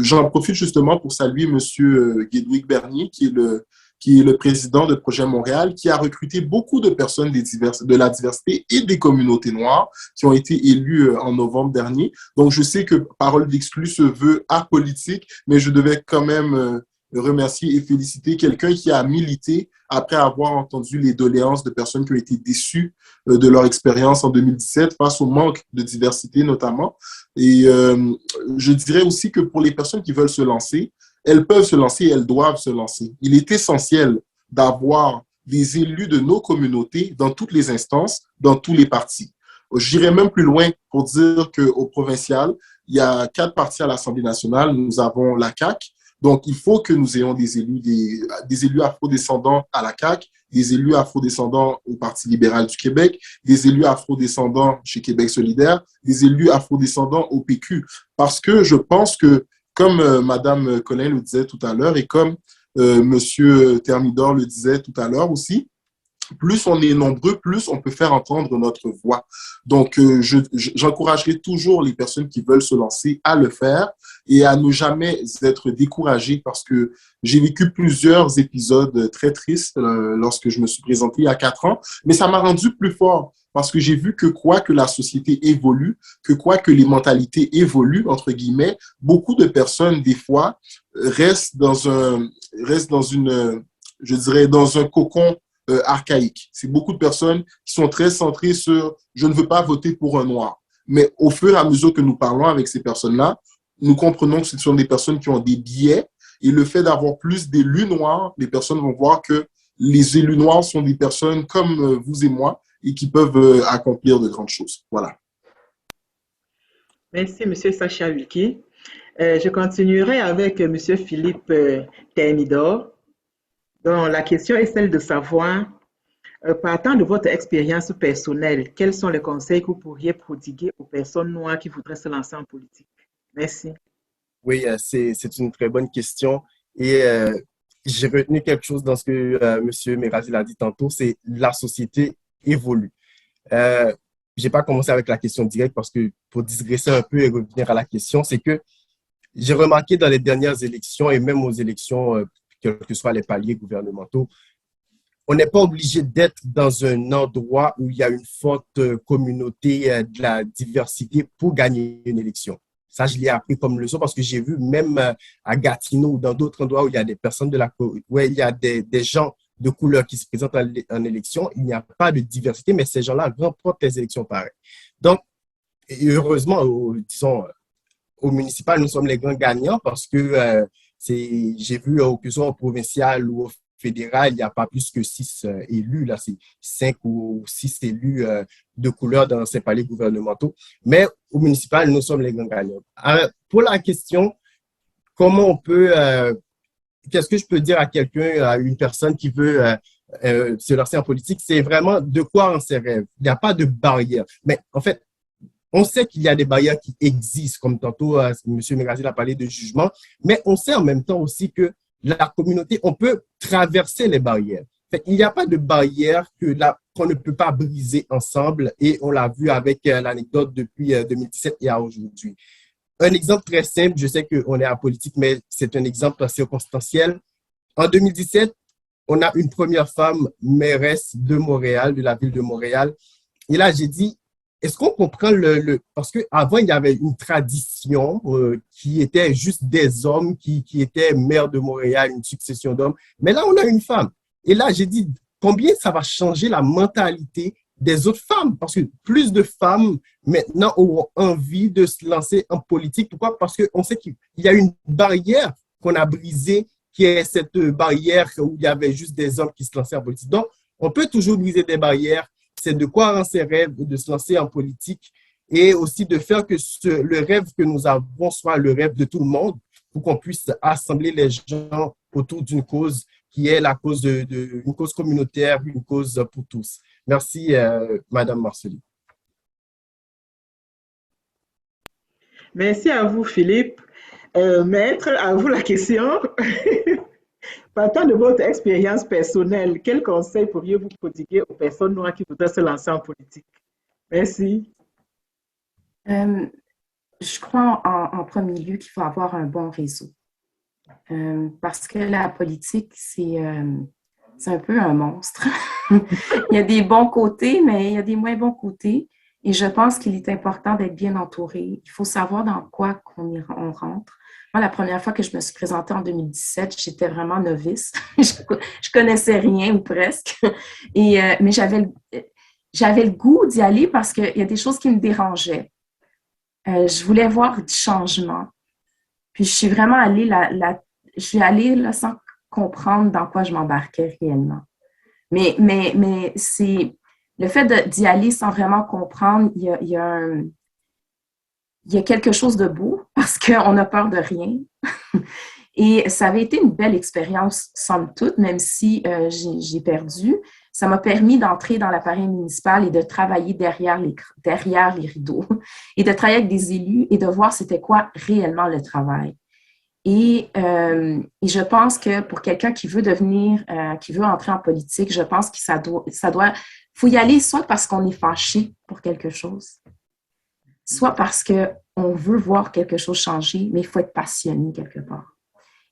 j'en profite justement pour saluer Monsieur Guédouic Bernier qui est le président de Projet Montréal, qui a recruté beaucoup de personnes de la diversité et des communautés noires qui ont été élues en novembre dernier. Donc, je sais que Parole d'Exclus se veut apolitique, mais je devais quand même remercier et féliciter quelqu'un qui a milité après avoir entendu les doléances de personnes qui ont été déçues de leur expérience en 2017 face au manque de diversité notamment. Et je dirais aussi que pour les personnes qui veulent se lancer, elles peuvent se lancer et elles doivent se lancer. Il est essentiel d'avoir des élus de nos communautés dans toutes les instances, dans tous les partis. J'irais même plus loin pour dire qu'au provincial, il y a 4 partis à l'Assemblée nationale. Nous avons la CAQ. Donc, il faut que nous ayons des élus afrodescendants à la CAQ, des élus afrodescendants au Parti libéral du Québec, des élus afrodescendants chez Québec solidaire, des élus afrodescendants au PQ. Parce que je pense que comme Madame Collin le disait tout à l'heure et comme Monsieur Thermidor le disait tout à l'heure aussi, plus on est nombreux, plus on peut faire entendre notre voix. Donc, j'encouragerai toujours les personnes qui veulent se lancer à le faire et à ne jamais être découragés parce que j'ai vécu plusieurs épisodes très tristes lorsque je me suis présenté il y a 4 ans, mais ça m'a rendu plus fort parce que j'ai vu que quoi que la société évolue, que quoi que les mentalités évoluent, entre guillemets, beaucoup de personnes, des fois, restent dans je dirais, dans un cocon archaïque. C'est beaucoup de personnes qui sont très centrées sur « je ne veux pas voter pour un noir ». Mais au fur et à mesure que nous parlons avec ces personnes-là, nous comprenons que ce sont des personnes qui ont des biais et le fait d'avoir plus d'élus noirs, les personnes vont voir que les élus noirs sont des personnes comme vous et moi et qui peuvent accomplir de grandes choses. Voilà. Merci, M. Sacha Wilkie. Je continuerai avec M. Philippe Thermidor. Donc, la question est celle de savoir, partant de votre expérience personnelle, quels sont les conseils que vous pourriez prodiguer aux personnes noires qui voudraient se lancer en politique? Merci. Oui, c'est une très bonne question. Et j'ai retenu quelque chose dans ce que M. Mérazil a dit tantôt, c'est la société évolue. Je n'ai pas commencé avec la question directe parce que pour digresser un peu et revenir à la question, c'est que j'ai remarqué dans les dernières élections et même aux élections, quels que soient les paliers gouvernementaux, on n'est pas obligé d'être dans un endroit où il y a une forte communauté de la diversité pour gagner une élection. Ça, je l'ai appris comme leçon parce que j'ai vu même à Gatineau ou dans d'autres endroits où il y a des personnes où il y a des gens de couleur qui se présentent en élection, il n'y a pas de diversité, mais ces gens-là remportent les élections pareilles. Donc, heureusement, disons, au municipal, nous sommes les grands gagnants parce que j'ai vu que ce soit au provincial ou au fédéral, il n'y a pas plus que 6 élus. Là, c'est 5 ou 6 élus de couleur dans ces palais gouvernementaux. Mais au municipal, nous sommes les grands gagnants. Pour la question, comment on peut... qu'est-ce que je peux dire à quelqu'un, à une personne qui veut se lancer en politique? C'est vraiment de quoi on se rêve. Il n'y a pas de barrière. Mais en fait, on sait qu'il y a des barrières qui existent, comme tantôt M. Mérazil a parlé de jugement, mais on sait en même temps aussi que la communauté, on peut traverser les barrières. Fait, il n'y a pas de barrière qu'on ne peut pas briser ensemble et on l'a vu avec l'anecdote depuis 2017 et à aujourd'hui. Un exemple très simple, je sais qu'on est à politique, mais c'est un exemple circonstanciel. En 2017, on a une première femme mairesse de Montréal, de la ville de Montréal. Et là, j'ai dit, est-ce qu'on comprend parce qu'avant, il y avait une tradition qui était juste des hommes qui étaient maires de Montréal, une succession d'hommes. Mais là, on a une femme. Et là, j'ai dit, combien ça va changer la mentalité des autres femmes? Parce que plus de femmes, maintenant, auront envie de se lancer en politique. Pourquoi? Parce qu'on sait qu'il y a une barrière qu'on a brisée, qui est cette barrière où il y avait juste des hommes qui se lançaient en politique. Donc, on peut toujours briser des barrières. C'est de quoi rendre ses rêves, de se lancer en politique et aussi de faire que le rêve que nous avons soit le rêve de tout le monde pour qu'on puisse assembler les gens autour d'une cause qui est la cause une cause communautaire, une cause pour tous. Merci, Madame Marcely. Merci à vous, Philippe. Maître, à vous la question. Partant de votre expérience personnelle, quels conseils pourriez-vous prodiguer aux personnes noires qui voudraient se lancer en politique? Merci. je crois en premier lieu qu'il faut avoir un bon réseau. Parce que la politique, c'est un peu un monstre. Il y a des bons côtés, mais il y a des moins bons côtés. Et je pense qu'il est important d'être bien entouré. Il faut savoir dans quoi on rentre. Moi, la première fois que je me suis présentée en 2017, j'étais vraiment novice. Je connaissais rien ou presque. Mais j'avais le goût d'y aller parce qu'il y a des choses qui me dérangeaient. Je voulais voir du changement. Puis je suis vraiment allée je suis allée là, sans comprendre dans quoi je m'embarquais réellement. Mais c'est le fait d'y aller sans vraiment comprendre, il y a quelque chose de beau parce qu'on a peur de rien. Et ça avait été une belle expérience, somme toute, même si j'ai perdu. Ça m'a permis d'entrer dans l'appareil municipal et de travailler derrière les rideaux et de travailler avec des élus et de voir c'était quoi réellement le travail. Et je pense que pour quelqu'un qui veut qui veut entrer en politique, je pense que faut y aller soit parce qu'on est fâché pour quelque chose, soit parce qu'on veut voir quelque chose changer, mais il faut être passionné quelque part.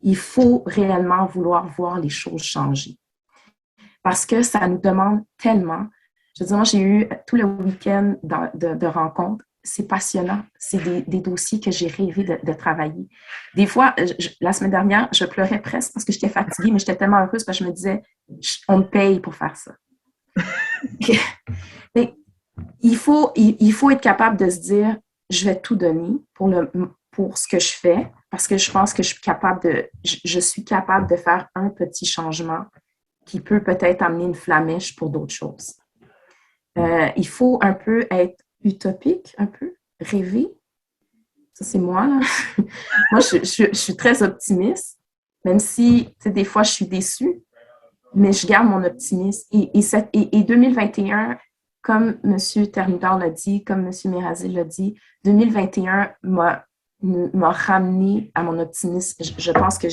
Il faut réellement vouloir voir les choses changer. Parce que ça nous demande tellement. Je veux dire, moi, j'ai eu tout le week-end de rencontres. C'est passionnant. C'est des dossiers que j'ai rêvé de travailler. Des fois, la semaine dernière, je pleurais presque parce que j'étais fatiguée, mais j'étais tellement heureuse parce que je me disais, on me paye pour faire ça. Mais il faut être capable de se dire, je vais tout donner pour ce que je fais parce que je pense que je suis capable de faire un petit changement qui peut peut-être amener une flamèche pour d'autres choses. Il faut un peu être utopique, un peu, rêver. Ça, c'est moi, là. Moi, je suis très optimiste, même si, des fois, je suis déçue, mais je garde mon optimisme. Et 2021, comme M. Thermidor l'a dit, comme M. Mérazil l'a dit, 2021 m'a ramené à mon optimisme. Je pense que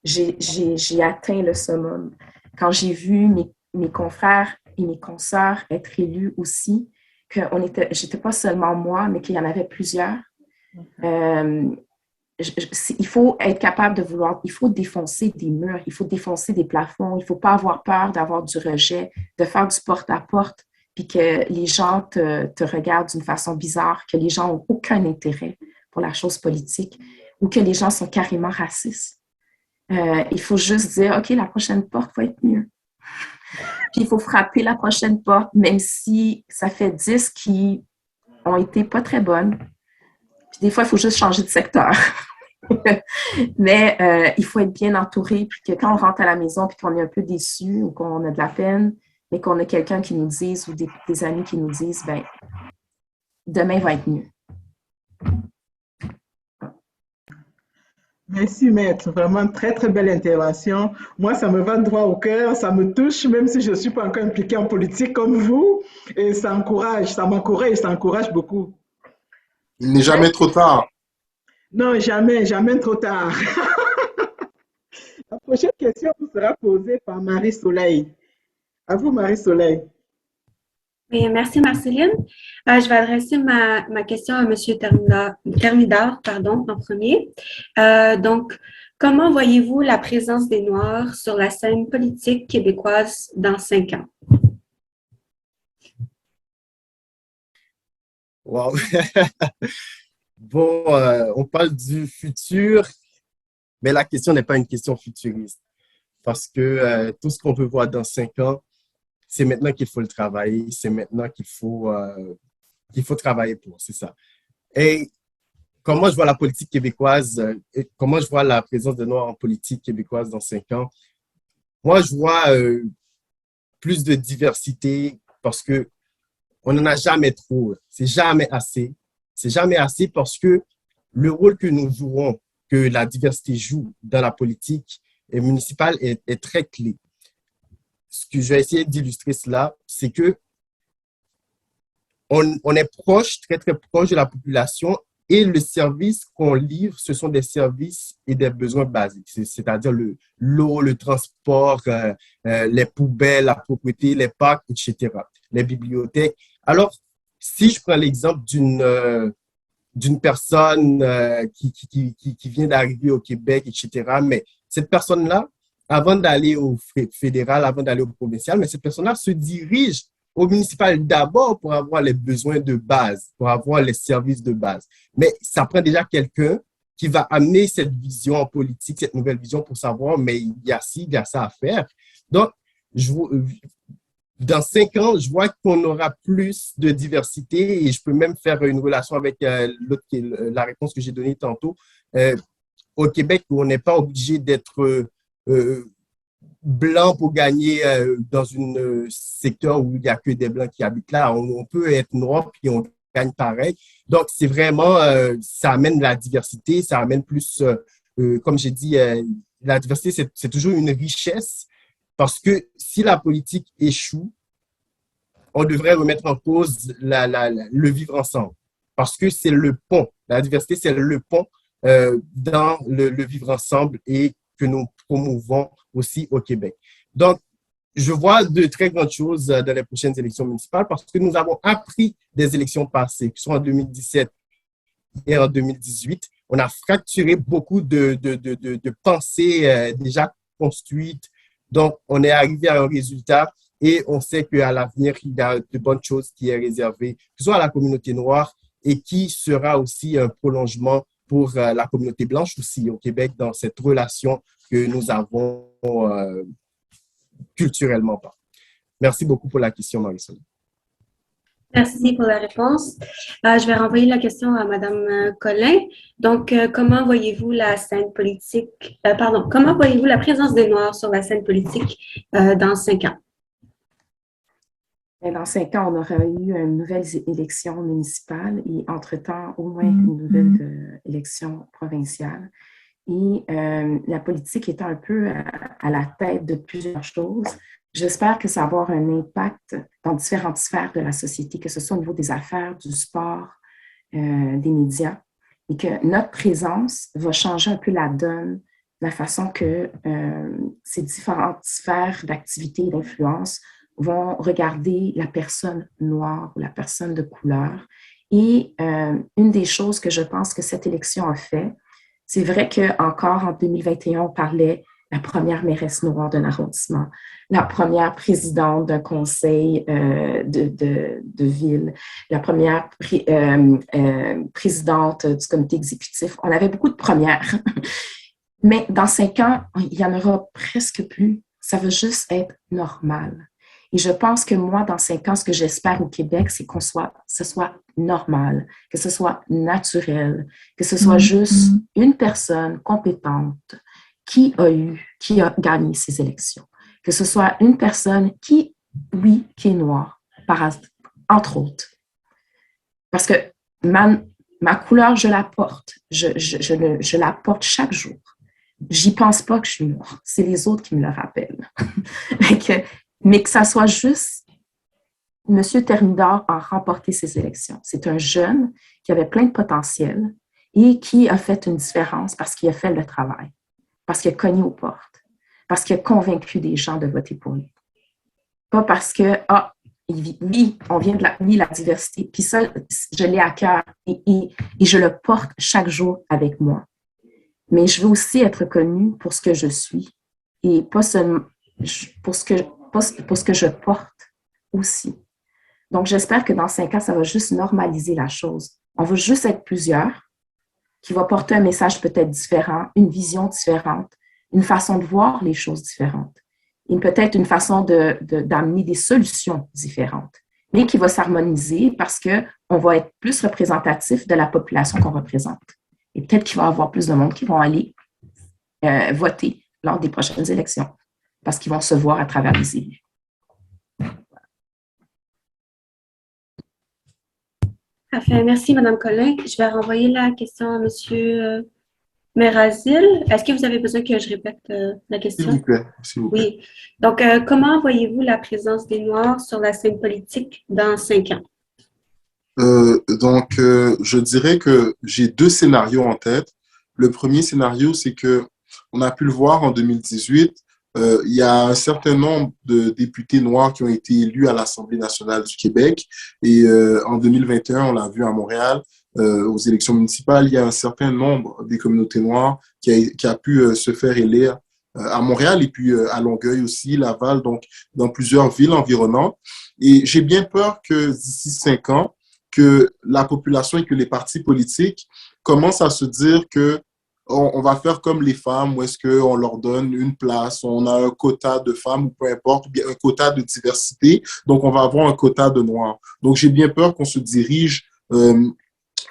j'ai atteint le summum. Quand j'ai vu mes confrères et mes consoeurs être élus aussi, j'étais pas seulement moi, mais qu'il y en avait plusieurs. Il faut être capable de vouloir, il faut défoncer des murs, il faut défoncer des plafonds, il ne faut pas avoir peur d'avoir du rejet, de faire du porte-à-porte, puis que les gens te regardent d'une façon bizarre, que les gens n'ont aucun intérêt pour la chose politique ou que les gens sont carrément racistes. Il faut juste dire, OK, la prochaine porte va être mieux. Puis il faut frapper la prochaine porte, même si ça fait 10 qui ont été pas très bonnes. Puis des fois, il faut juste changer de secteur. Mais il faut être bien entouré, puis que quand on rentre à la maison, puis qu'on est un peu déçu ou qu'on a de la peine, mais qu'on a quelqu'un qui nous dise ou des amis qui nous disent, ben demain va être mieux. Merci, maître. Vraiment, très, très belle intervention. Moi, ça me va droit au cœur, ça me touche, même si je ne suis pas encore impliquée en politique comme vous. Et ça m'encourage, ça encourage beaucoup. Il n'est jamais trop tard. Non, jamais, jamais trop tard. La prochaine question vous sera posée par Marie-Soleil. À vous, Marie-Soleil. Oui, merci Marceline. Je vais adresser ma question à M. Thermidor, en premier. Donc, comment voyez-vous la présence des Noirs sur la scène politique québécoise dans 5 ans? Wow. Bon, on parle du futur, mais la question n'est pas une question futuriste parce que tout ce qu'on peut voir dans 5 ans, c'est maintenant qu'il faut le travailler, c'est maintenant qu'il faut travailler pour, c'est ça. Et comment je vois la politique québécoise, comment je vois la présence de Noirs en politique québécoise dans 5 ans, moi, je vois plus de diversité parce que on n'en a jamais trop, c'est jamais assez. C'est jamais assez parce que le rôle que nous jouons, que la diversité joue dans la politique municipale est très clé. Ce que je vais essayer d'illustrer cela, c'est que on est proche, très, très proche de la population et le service qu'on livre, ce sont des services et des besoins basiques, c'est-à-dire l'eau, le transport, les poubelles, la propriété, les parcs, etc., les bibliothèques. Alors, si je prends l'exemple d'une personne qui vient d'arriver au Québec, etc. Mais cette personne-là, avant d'aller au fédéral, avant d'aller au provincial, mais cette personne-là se dirige au municipal d'abord pour avoir les besoins de base, pour avoir les services de base. Mais ça prend déjà quelqu'un qui va amener cette vision politique, cette nouvelle vision pour savoir, mais il y a ci, il y a ça à faire. Donc, dans 5 ans, je vois qu'on aura plus de diversité et je peux même faire une relation avec la réponse que j'ai donnée tantôt. Au Québec, où on n'est pas obligé d'être blanc pour gagner dans un secteur où il n'y a que des blancs qui habitent là. On peut être noir puis on gagne pareil. Donc, c'est vraiment, ça amène la diversité, ça amène plus, comme j'ai dit, la diversité, c'est toujours une richesse. Parce que si la politique échoue, on devrait remettre en cause le vivre ensemble. Parce que c'est le pont. La diversité, c'est le pont dans le vivre ensemble et que nous promouvons aussi au Québec. Donc, je vois de très grandes choses dans les prochaines élections municipales parce que nous avons appris des élections passées, qui sont en 2017 et en 2018. On a fracturé beaucoup de pensées déjà construites. Donc, on est arrivé à un résultat et on sait qu'à l'avenir, il y a de bonnes choses qui est réservées, que ce soit à la communauté noire et qui sera aussi un prolongement pour la communauté blanche aussi au Québec dans cette relation que nous avons culturellement. Merci beaucoup pour la question, Marisol. Merci pour la réponse. Je vais renvoyer la question à Madame Collin. Donc, comment voyez-vous la scène politique, comment voyez-vous la présence des Noirs sur la scène politique dans 5 ans? Dans 5 ans, on aura eu une nouvelle élection municipale et entre-temps, au moins une nouvelle élection provinciale. Et la politique étant un peu à la tête de plusieurs choses, j'espère que ça va avoir un impact dans différentes sphères de la société, que ce soit au niveau des affaires, du sport, des médias, et que notre présence va changer un peu la donne, la façon que ces différentes sphères d'activité et d'influence vont regarder la personne noire ou la personne de couleur. Et une des choses que je pense que cette élection a fait, c'est vrai qu'encore en 2021, on parlait la première mairesse noire d'un arrondissement, la première présidente d'un conseil de ville, la première présidente du comité exécutif. On avait beaucoup de premières. Mais dans 5 ans, il n'y en aura presque plus. Ça va juste être normal. Et je pense que moi, dans 5 ans, ce que j'espère au Québec, c'est ce soit normal, que ce soit naturel, que ce soit juste une personne compétente qui a gagné ces élections, que ce soit une personne qui est noire, entre autres. Parce que ma couleur, je la porte. Je la porte chaque jour. J'y pense pas que je suis noire. C'est les autres qui me le rappellent. Mais que ça soit juste, M. Thermidor a remporté ces élections. C'est un jeune qui avait plein de potentiel et qui a fait une différence parce qu'il a fait le travail, parce qu'il a cogné aux portes, parce qu'il a convaincu des gens de voter pour lui. Pas parce que, oui, on vient de la diversité, puis ça, je l'ai à cœur et je le porte chaque jour avec moi. Mais je veux aussi être connue pour ce que je suis et pas seulement pour ce que je porte aussi. Donc, j'espère que dans 5 ans, ça va juste normaliser la chose. On va juste être plusieurs qui vont porter un message peut-être différent, une vision différente, une façon de voir les choses différentes, et peut-être une façon d'amener des solutions différentes, mais qui va s'harmoniser parce qu'on va être plus représentatif de la population qu'on représente. Et peut-être qu'il va y avoir plus de monde qui vont aller voter lors des prochaines élections parce qu'ils vont se voir à travers les élus. Parfait. Merci, Mme Collin. Je vais renvoyer la question à M. Mérazil. Est-ce que vous avez besoin que je répète la question? S'il vous plaît. S'il vous plaît. Oui. Donc, comment voyez-vous la présence des Noirs sur la scène politique dans 5 ans? Je dirais que j'ai 2 scénarios en tête. Le premier scénario, c'est que on a pu le voir en 2018. Il y a un certain nombre de députés noirs qui ont été élus à l'Assemblée nationale du Québec. Et en 2021, on l'a vu à Montréal, aux élections municipales, il y a un certain nombre des communautés noires qui a pu se faire élire à Montréal et puis à Longueuil aussi, Laval, donc dans plusieurs villes environnantes. Et j'ai bien peur que d'ici 5 ans, que la population et que les partis politiques commencent à se dire que on va faire comme les femmes, où est-ce qu'on leur donne une place, on a un quota de femmes ou peu importe, ou bien un quota de diversité, donc on va avoir un quota de noirs. Donc j'ai bien peur qu'on se dirige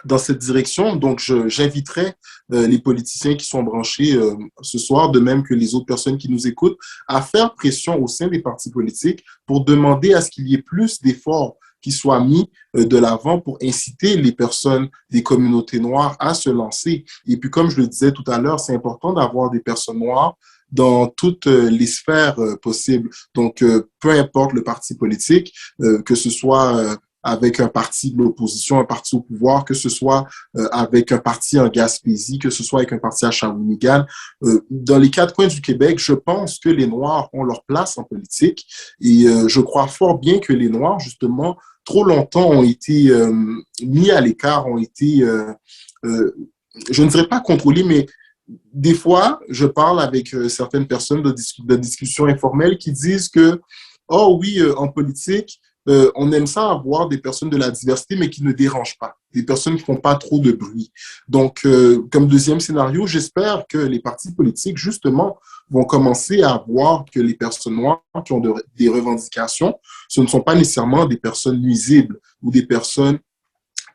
dans cette direction. Donc, j'inviterai les politiciens qui sont branchés ce soir, de même que les autres personnes qui nous écoutent, à faire pression au sein des partis politiques pour demander à ce qu'il y ait plus d'efforts qui soient mis de l'avant pour inciter les personnes des communautés noires à se lancer. Et puis, comme je le disais tout à l'heure, c'est important d'avoir des personnes noires dans toutes les sphères possibles. Donc, peu importe le parti politique, que ce soit avec un parti de l'opposition, un parti au pouvoir, que ce soit avec un parti en Gaspésie, que ce soit avec un parti à Shawinigan. Dans les 4 coins du Québec, je pense que les Noirs ont leur place en politique et je crois fort bien que les Noirs, justement, trop longtemps ont été mis à l'écart, ont été, je ne dirais pas contrôlés, mais des fois, je parle avec certaines personnes de discussions informelles qui disent que, oh oui, en politique, on aime ça avoir des personnes de la diversité, mais qui ne dérangent pas, des personnes qui font pas trop de bruit. Donc, comme deuxième scénario, j'espère que les partis politiques, justement, vont commencer à voir que les personnes noires qui ont des revendications, ce ne sont pas nécessairement des personnes nuisibles ou des personnes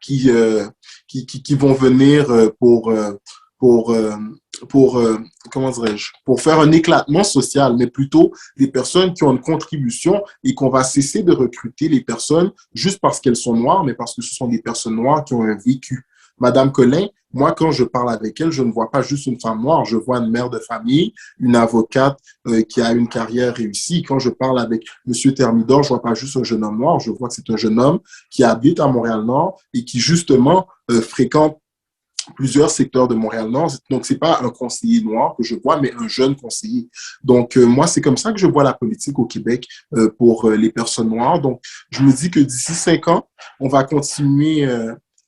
qui vont venir comment dirais-je, pour faire un éclatement social, mais plutôt des personnes qui ont une contribution et qu'on va cesser de recruter les personnes juste parce qu'elles sont noires, mais parce que ce sont des personnes noires qui ont un vécu. Madame Collin, moi, quand je parle avec elle, je ne vois pas juste une femme noire, je vois une mère de famille, une avocate qui a une carrière réussie. Quand je parle avec Monsieur Thermidor, je vois pas juste un jeune homme noir, je vois que c'est un jeune homme qui habite à Montréal-Nord et qui, justement, fréquente plusieurs secteurs de Montréal-Nord. Donc, c'est pas un conseiller noir que je vois, mais un jeune conseiller. Donc, moi, c'est comme ça que je vois la politique au Québec pour les personnes noires. Donc, je me dis que d'ici 5 ans, on va continuer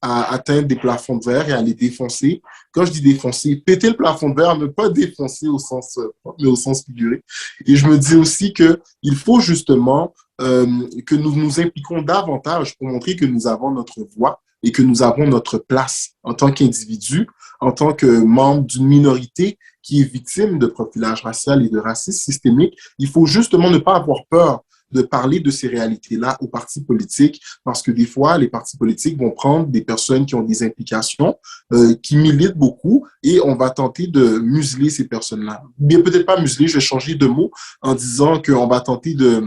à atteindre des plafonds de verre et à les défoncer. Quand je dis défoncer, péter le plafond de verre, ne pas défoncer au sens propre, mais au sens figuré. Et je me dis aussi qu'il faut justement que nous nous impliquons davantage pour montrer que nous avons notre voix et que nous avons notre place en tant qu'individu, en tant que membre d'une minorité qui est victime de profilage racial et de racisme systémique. Il faut justement ne pas avoir peur de parler de ces réalités-là aux partis politiques, parce que des fois, les partis politiques vont prendre des personnes qui ont des implications, qui militent beaucoup, et on va tenter de museler ces personnes-là. Bien, peut-être pas museler, je vais changer de mot en disant qu'on va tenter de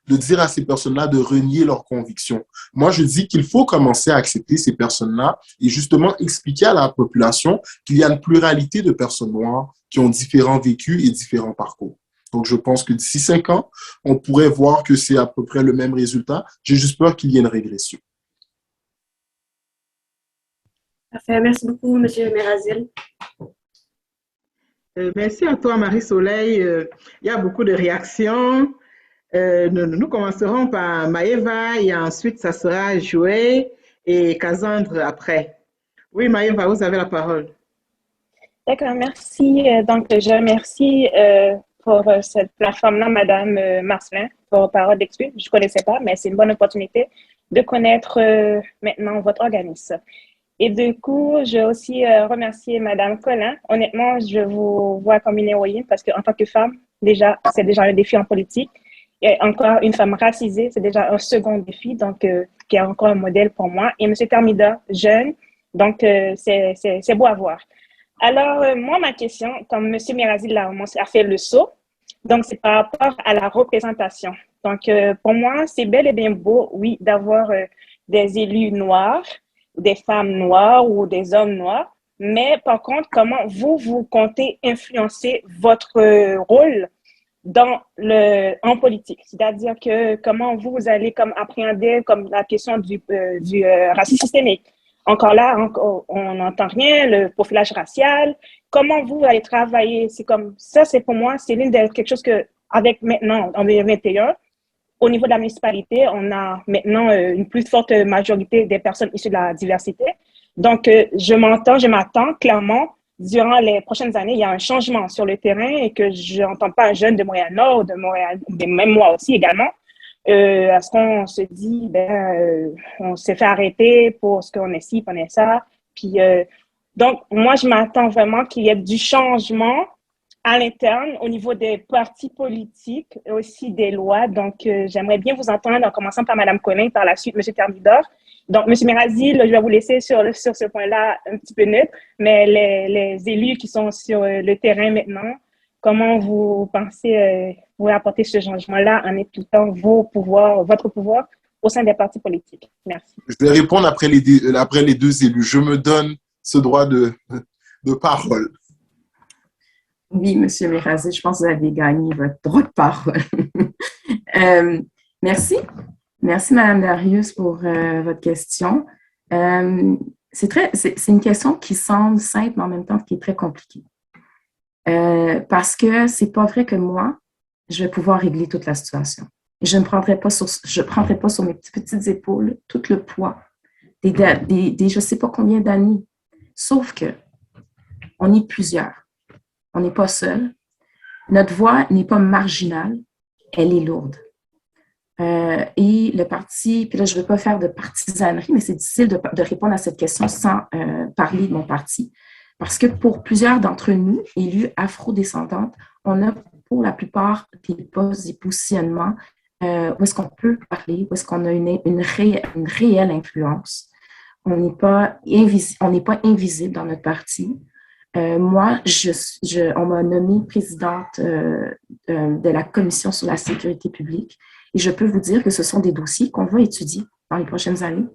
dire à ces personnes-là de renier leurs convictions. Moi, je dis qu'il faut commencer à accepter ces personnes-là et justement expliquer à la population qu'il y a une pluralité de personnes noires qui ont différents vécus et différents parcours. Donc, je pense que d'ici 5 ans, on pourrait voir que c'est à peu près le même résultat. J'ai juste peur qu'il y ait une régression. Parfait. Merci beaucoup, M. Mérazil. Merci à toi, Marie-Soleil. Il y a beaucoup de réactions. Nous commencerons par Maëva et ensuite, ça sera Joël et Cassandre après. Oui, Maëva, vous avez la parole. D'accord, merci. Donc, je remercie pour cette plateforme-là, Madame Marcelin, pour Parole d'Exclus. Je ne connaissais pas, mais c'est une bonne opportunité de connaître maintenant votre organisme. Et du coup, je vais aussi remercier Madame Collin. Honnêtement, je vous vois comme une héroïne parce qu'en tant que femme, déjà, c'est déjà un défi en politique. Et encore une femme racisée, c'est déjà un second défi, donc qui est encore un modèle pour moi. Et M. Thermidor, jeune, donc c'est beau à voir. Alors, moi, ma question, comme M. Mérazil a fait le saut, donc c'est par rapport à la représentation. Donc, pour moi, c'est bel et bien beau, oui, d'avoir des élus noirs, des femmes noires ou des hommes noirs, mais par contre, comment vous comptez influencer votre rôle en politique? C'est-à-dire que comment vous allez comme appréhender comme la question du racisme systémique. Encore là, on n'entend rien, le profilage racial. Comment vous allez travailler? C'est comme ça, c'est pour moi, c'est quelque chose que, avec maintenant, en 2021, au niveau de la municipalité, on a maintenant une plus forte majorité des personnes issues de la diversité. Donc, je m'attends clairement, durant les prochaines années, il y a un changement sur le terrain et que je n'entends pas un jeune de Montréal-Nord, de Montréal, même moi aussi également, à ce qu'on se dit, on s'est fait arrêter pour ce qu'on est ci, qu'on est ça. Puis, donc, moi, je m'attends vraiment qu'il y ait du changement à l'interne, au niveau des partis politiques, et aussi des lois. Donc, j'aimerais bien vous entendre, en commençant par Mme Collin, par la suite, M. Thermidor. Donc, M. Merazi, je vais vous laisser sur ce point-là un petit peu neutre, mais les élus qui sont sur le terrain maintenant, comment vous pensez vous apporter ce changement-là en impliquant votre pouvoir au sein des partis politiques? Merci. Je vais répondre après les deux élus. Je me donne ce droit de parole. Oui, M. Merazi, je pense que vous avez gagné votre droit de parole. Merci. Merci, Mme Darius, pour votre question. C'est une question qui semble simple, mais en même temps qui est très compliquée. Parce que c'est pas vrai que moi, je vais pouvoir régler toute la situation. Et je ne prendrai pas sur mes petites épaules tout le poids des je ne sais pas combien d'années. Sauf que on est plusieurs. On n'est pas seul. Notre voix n'est pas marginale, elle est lourde. Et le parti, puis là, je ne veux pas faire de partisanerie, mais c'est difficile de répondre à cette question sans parler de mon parti. Parce que pour plusieurs d'entre nous, élus afro-descendantes, on a pour la plupart des postes, des positionnements où est-ce qu'on peut parler, où est-ce qu'on a une réelle influence. On n'est pas invisible dans notre parti. Moi, on m'a nommée présidente de la Commission sur la sécurité publique et je peux vous dire que ce sont des dossiers qu'on va étudier dans les prochaines années.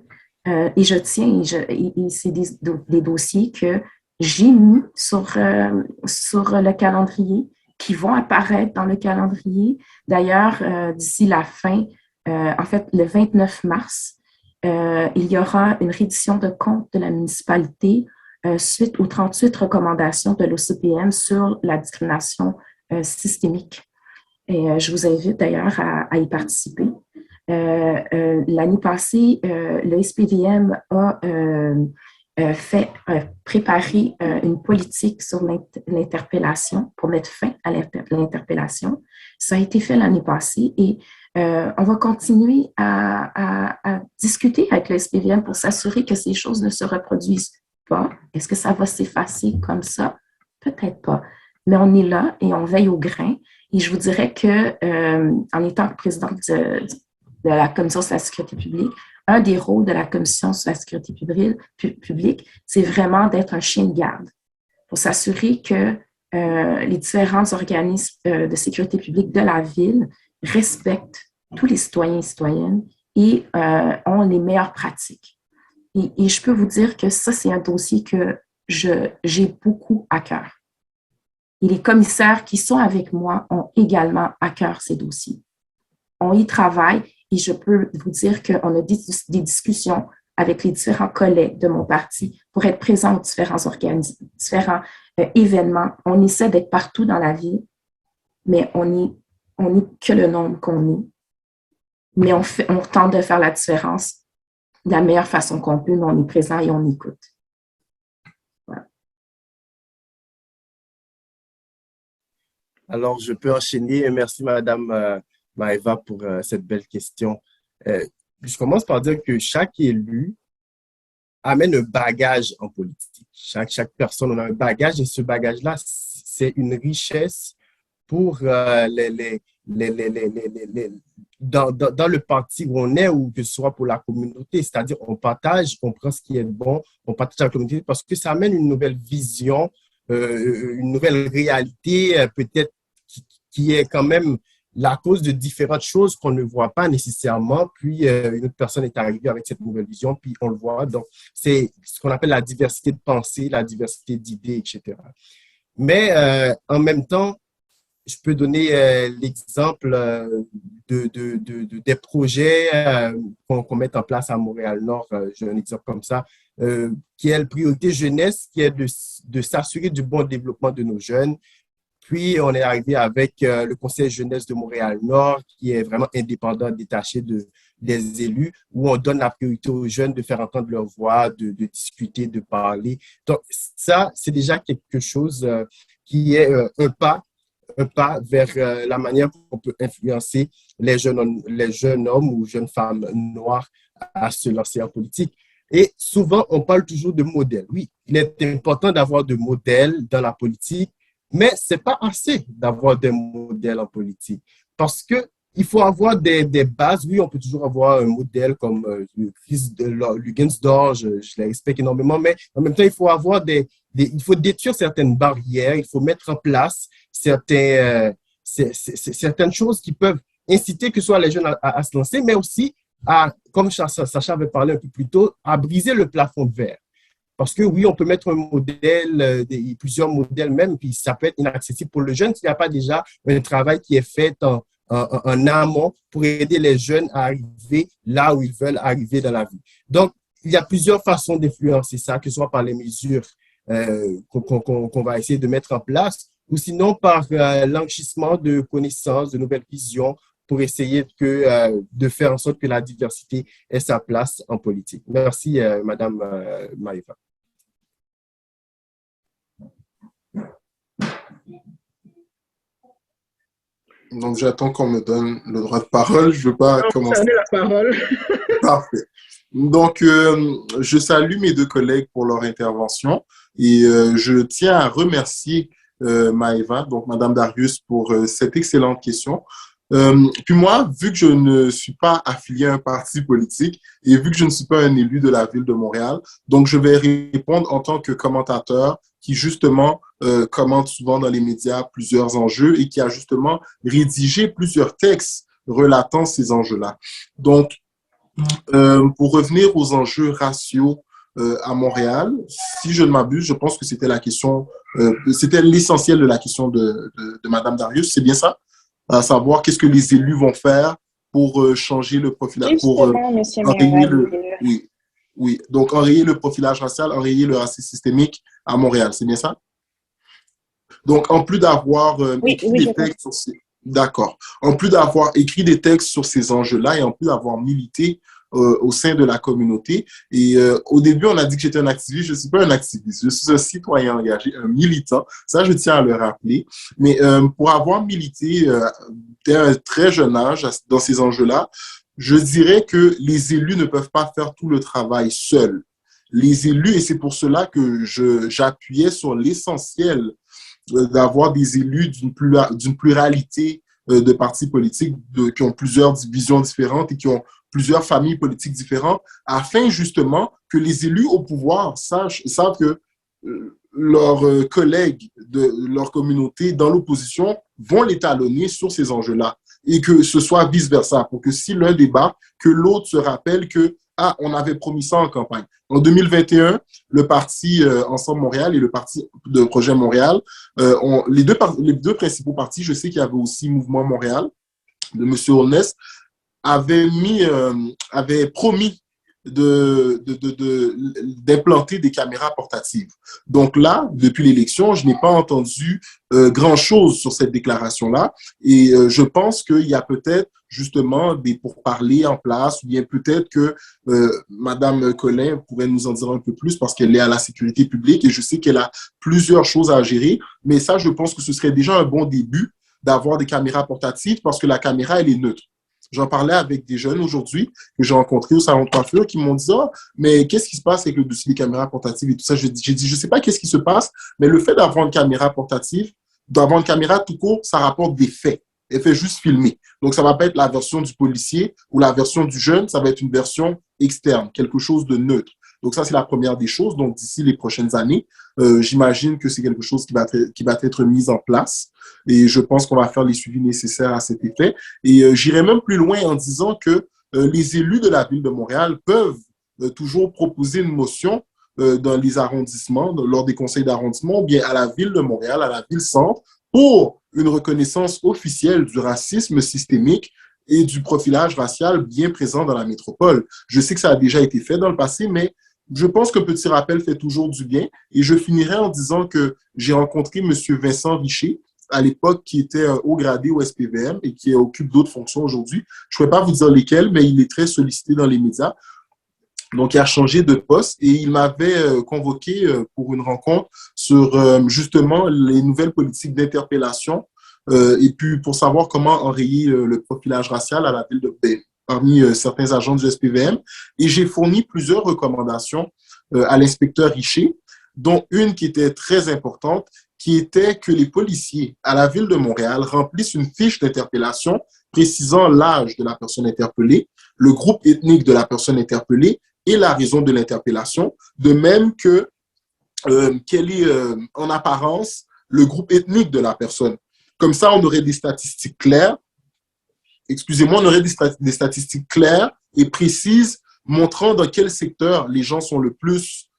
Et je tiens, et c'est des dossiers que j'ai mis sur le calendrier, qui vont apparaître dans le calendrier. D'ailleurs, d'ici la fin, en fait, le 29 mars, il y aura une reddition de comptes de la municipalité suite aux 38 recommandations de l'OCPM sur la discrimination systémique. Et je vous invite d'ailleurs à y participer. L'année passée, le SPVM a préparé une politique sur l'interpellation pour mettre fin à l'interpellation. Ça a été fait l'année passée et on va continuer à discuter avec le SPVM pour s'assurer que ces choses ne se reproduisent pas. Est-ce que ça va s'effacer comme ça? Peut-être pas. Mais on est là et on veille au grain. Et je vous dirais que, en étant présidente de la Commission sur la sécurité publique, un des rôles de la Commission sur la sécurité publique, c'est vraiment d'être un chien de garde pour s'assurer que les différents organismes de sécurité publique de la ville respectent tous les citoyens et citoyennes et ont les meilleures pratiques. Et je peux vous dire que ça, c'est un dossier que j'ai beaucoup à cœur. Et les commissaires qui sont avec moi ont également à cœur ces dossiers. On y travaille et je peux vous dire qu'on a des discussions avec les différents collègues de mon parti pour être présents aux différents événements. On essaie d'être partout dans la ville, mais on n'est que le nombre qu'on est. Mais on tente de faire la différence de la meilleure façon qu'on peut, mais on est présent et on écoute. Voilà. Alors, je peux enchaîner. Merci, Madame Maëva, pour cette belle question. Je commence par dire que chaque élu amène un bagage en politique. Chaque personne a un bagage et ce bagage-là, c'est une richesse pour dans le parti où on est ou que ce soit pour la communauté. C'est-à-dire, on partage, on prend ce qui est bon, on partage la communauté parce que ça amène une nouvelle vision, une nouvelle réalité, peut-être qui est quand même la cause de différentes choses qu'on ne voit pas nécessairement. Puis, une autre personne est arrivée avec cette nouvelle vision, puis on le voit. Donc, c'est ce qu'on appelle la diversité de pensée, la diversité d'idées, etc. Mais en même temps, je peux donner l'exemple des projets qu'on met en place à Montréal-Nord. J'ai un exemple comme ça, qui est la priorité jeunesse, qui est de s'assurer du bon développement de nos jeunes. Puis, on est arrivé avec le Conseil jeunesse de Montréal-Nord, qui est vraiment indépendant, détaché des élus, où on donne la priorité aux jeunes de faire entendre leur voix, de discuter, de parler. Donc, ça, c'est déjà quelque chose qui est un pas vers la manière qu'on peut influencer les jeunes hommes ou jeunes femmes noires à se lancer en politique. Et souvent, on parle toujours de modèles. Oui, il est important d'avoir des modèles dans la politique, mais c'est pas assez d'avoir des modèles en politique parce que il faut avoir des bases. Oui, on peut toujours avoir un modèle comme Chris de Luggensdorf, je les respecte énormément, mais en même temps, il faut avoir il faut détruire certaines barrières, il faut mettre en place certaines choses qui peuvent inciter que ce soit les jeunes à se lancer, mais aussi comme Sacha avait parlé un peu plus tôt, à briser le plafond de verre. Parce que oui, on peut mettre un modèle, plusieurs modèles même, puis ça peut être inaccessible pour le jeune s'il n'y a pas déjà un travail qui est fait en amont pour aider les jeunes à arriver là où ils veulent arriver dans la vie. Donc, il y a plusieurs façons d'influencer ça, que ce soit par les mesures qu'on va essayer de mettre en place, ou sinon par l'enrichissement de connaissances, de nouvelles visions, pour essayer de faire en sorte que la diversité ait sa place en politique. Merci, Madame Maïva. Donc, j'attends qu'on me donne le droit de parole. Je ne veux pas commencer. La parole. Parfait. Donc, je salue mes deux collègues pour leur intervention et je tiens à remercier Maëva, donc Madame Darius, pour cette excellente question. Puis moi, vu que je ne suis pas affilié à un parti politique et vu que je ne suis pas un élu de la ville de Montréal, donc je vais répondre en tant que commentateur qui justement commente souvent dans les médias plusieurs enjeux et qui a justement rédigé plusieurs textes relatant ces enjeux-là. Donc, pour revenir aux enjeux raciaux à Montréal, si je ne m'abuse, je pense que c'était la question, c'était l'essentiel de la question de Madame Darius, c'est bien ça? À savoir qu'est-ce que les élus vont faire pour changer le profilage, pour enrayer donc enrayer le profilage racial, enrayer le racisme systémique à Montréal, c'est bien ça? Donc, en plus d'avoir écrit des textes sur ces... D'accord. En plus d'avoir écrit des textes sur ces enjeux-là et en plus d'avoir milité au sein de la communauté. Et au début, on a dit que j'étais un activiste. Je ne suis pas un activiste. Je suis un citoyen engagé, un militant. Ça, je tiens à le rappeler. Mais pour avoir milité dès un très jeune âge dans ces enjeux-là, je dirais que les élus ne peuvent pas faire tout le travail seuls. Les élus, et c'est pour cela que j'appuyais sur l'essentiel d'avoir des élus d'une pluralité de partis politiques qui ont plusieurs visions différentes et qui ont plusieurs familles politiques différentes, afin justement que les élus au pouvoir savent que leurs collègues de leur communauté dans l'opposition vont les talonner sur ces enjeux-là et que ce soit vice-versa, pour que si l'un débat, que l'autre se rappelle que on avait promis ça en campagne. En 2021, le parti Ensemble Montréal et le parti de Projet Montréal, les deux principaux partis, je sais qu'il y avait aussi Mouvement Montréal, de M. Holness, avait promis d'implanter des caméras portatives. Donc là, depuis l'élection, je n'ai pas entendu grand-chose sur cette déclaration-là et je pense qu'il y a peut-être justement des pourparlers en place ou bien peut-être que Madame Collin pourrait nous en dire un peu plus parce qu'elle est à la sécurité publique et je sais qu'elle a plusieurs choses à gérer, mais ça, je pense que ce serait déjà un bon début d'avoir des caméras portatives parce que la caméra, elle est neutre. J'en parlais avec des jeunes aujourd'hui que j'ai rencontrés au salon de coiffure qui m'ont dit « Ah, mais qu'est-ce qui se passe avec le dossier des caméras portatives et tout ça? » J'ai dit « Je ne sais pas qu'est-ce qui se passe, mais le fait d'avoir une caméra portative, d'avoir une caméra tout court, ça rapporte des faits. Elle fait juste filmer. Donc, ça ne va pas être la version du policier ou la version du jeune, ça va être une version externe, quelque chose de neutre. Donc, ça, c'est la première des choses. Donc, d'ici les prochaines années, j'imagine que c'est quelque chose qui va être mis en place. Et je pense qu'on va faire les suivis nécessaires à cet effet. Et j'irai même plus loin en disant que les élus de la ville de Montréal peuvent toujours proposer une motion dans les arrondissements, lors des conseils d'arrondissement, ou bien à la ville de Montréal, à la ville-centre, pour une reconnaissance officielle du racisme systémique et du profilage racial bien présent dans la métropole. Je sais que ça a déjà été fait dans le passé, mais je pense qu'un petit rappel fait toujours du bien. Et je finirai en disant que j'ai rencontré M. Vincent Richer, à l'époque qui était haut gradé au SPVM et qui occupe d'autres fonctions aujourd'hui. Je ne pourrais pas vous dire lesquelles, mais il est très sollicité dans les médias. Donc, il a changé de poste et il m'avait convoqué pour une rencontre sur justement les nouvelles politiques d'interpellation et puis pour savoir comment enrayer le profilage racial à la ville de Paix parmi certains agents du SPVM. Et j'ai fourni plusieurs recommandations à l'inspecteur Richer, dont une qui était très importante, qui était que les policiers à la ville de Montréal remplissent une fiche d'interpellation précisant l'âge de la personne interpellée, le groupe ethnique de la personne interpellée et la raison de l'interpellation, de même que quel est en apparence le groupe ethnique de la personne. Comme ça, on aurait des statistiques claires, on aurait des statistiques claires et précises montrant dans quel secteur les gens sont le plus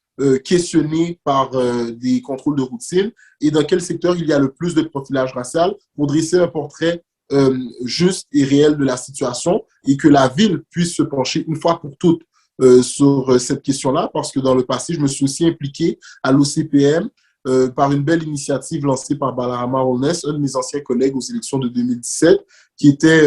questionnés par des contrôles de routine et dans quel secteur il y a le plus de profilage racial pour dresser un portrait juste et réel de la situation et que la ville puisse se pencher une fois pour toutes sur cette question-là, parce que dans le passé, je me suis aussi impliqué à l'OCPM par une belle initiative lancée par Balarama Holness, un de mes anciens collègues aux élections de 2017, qui était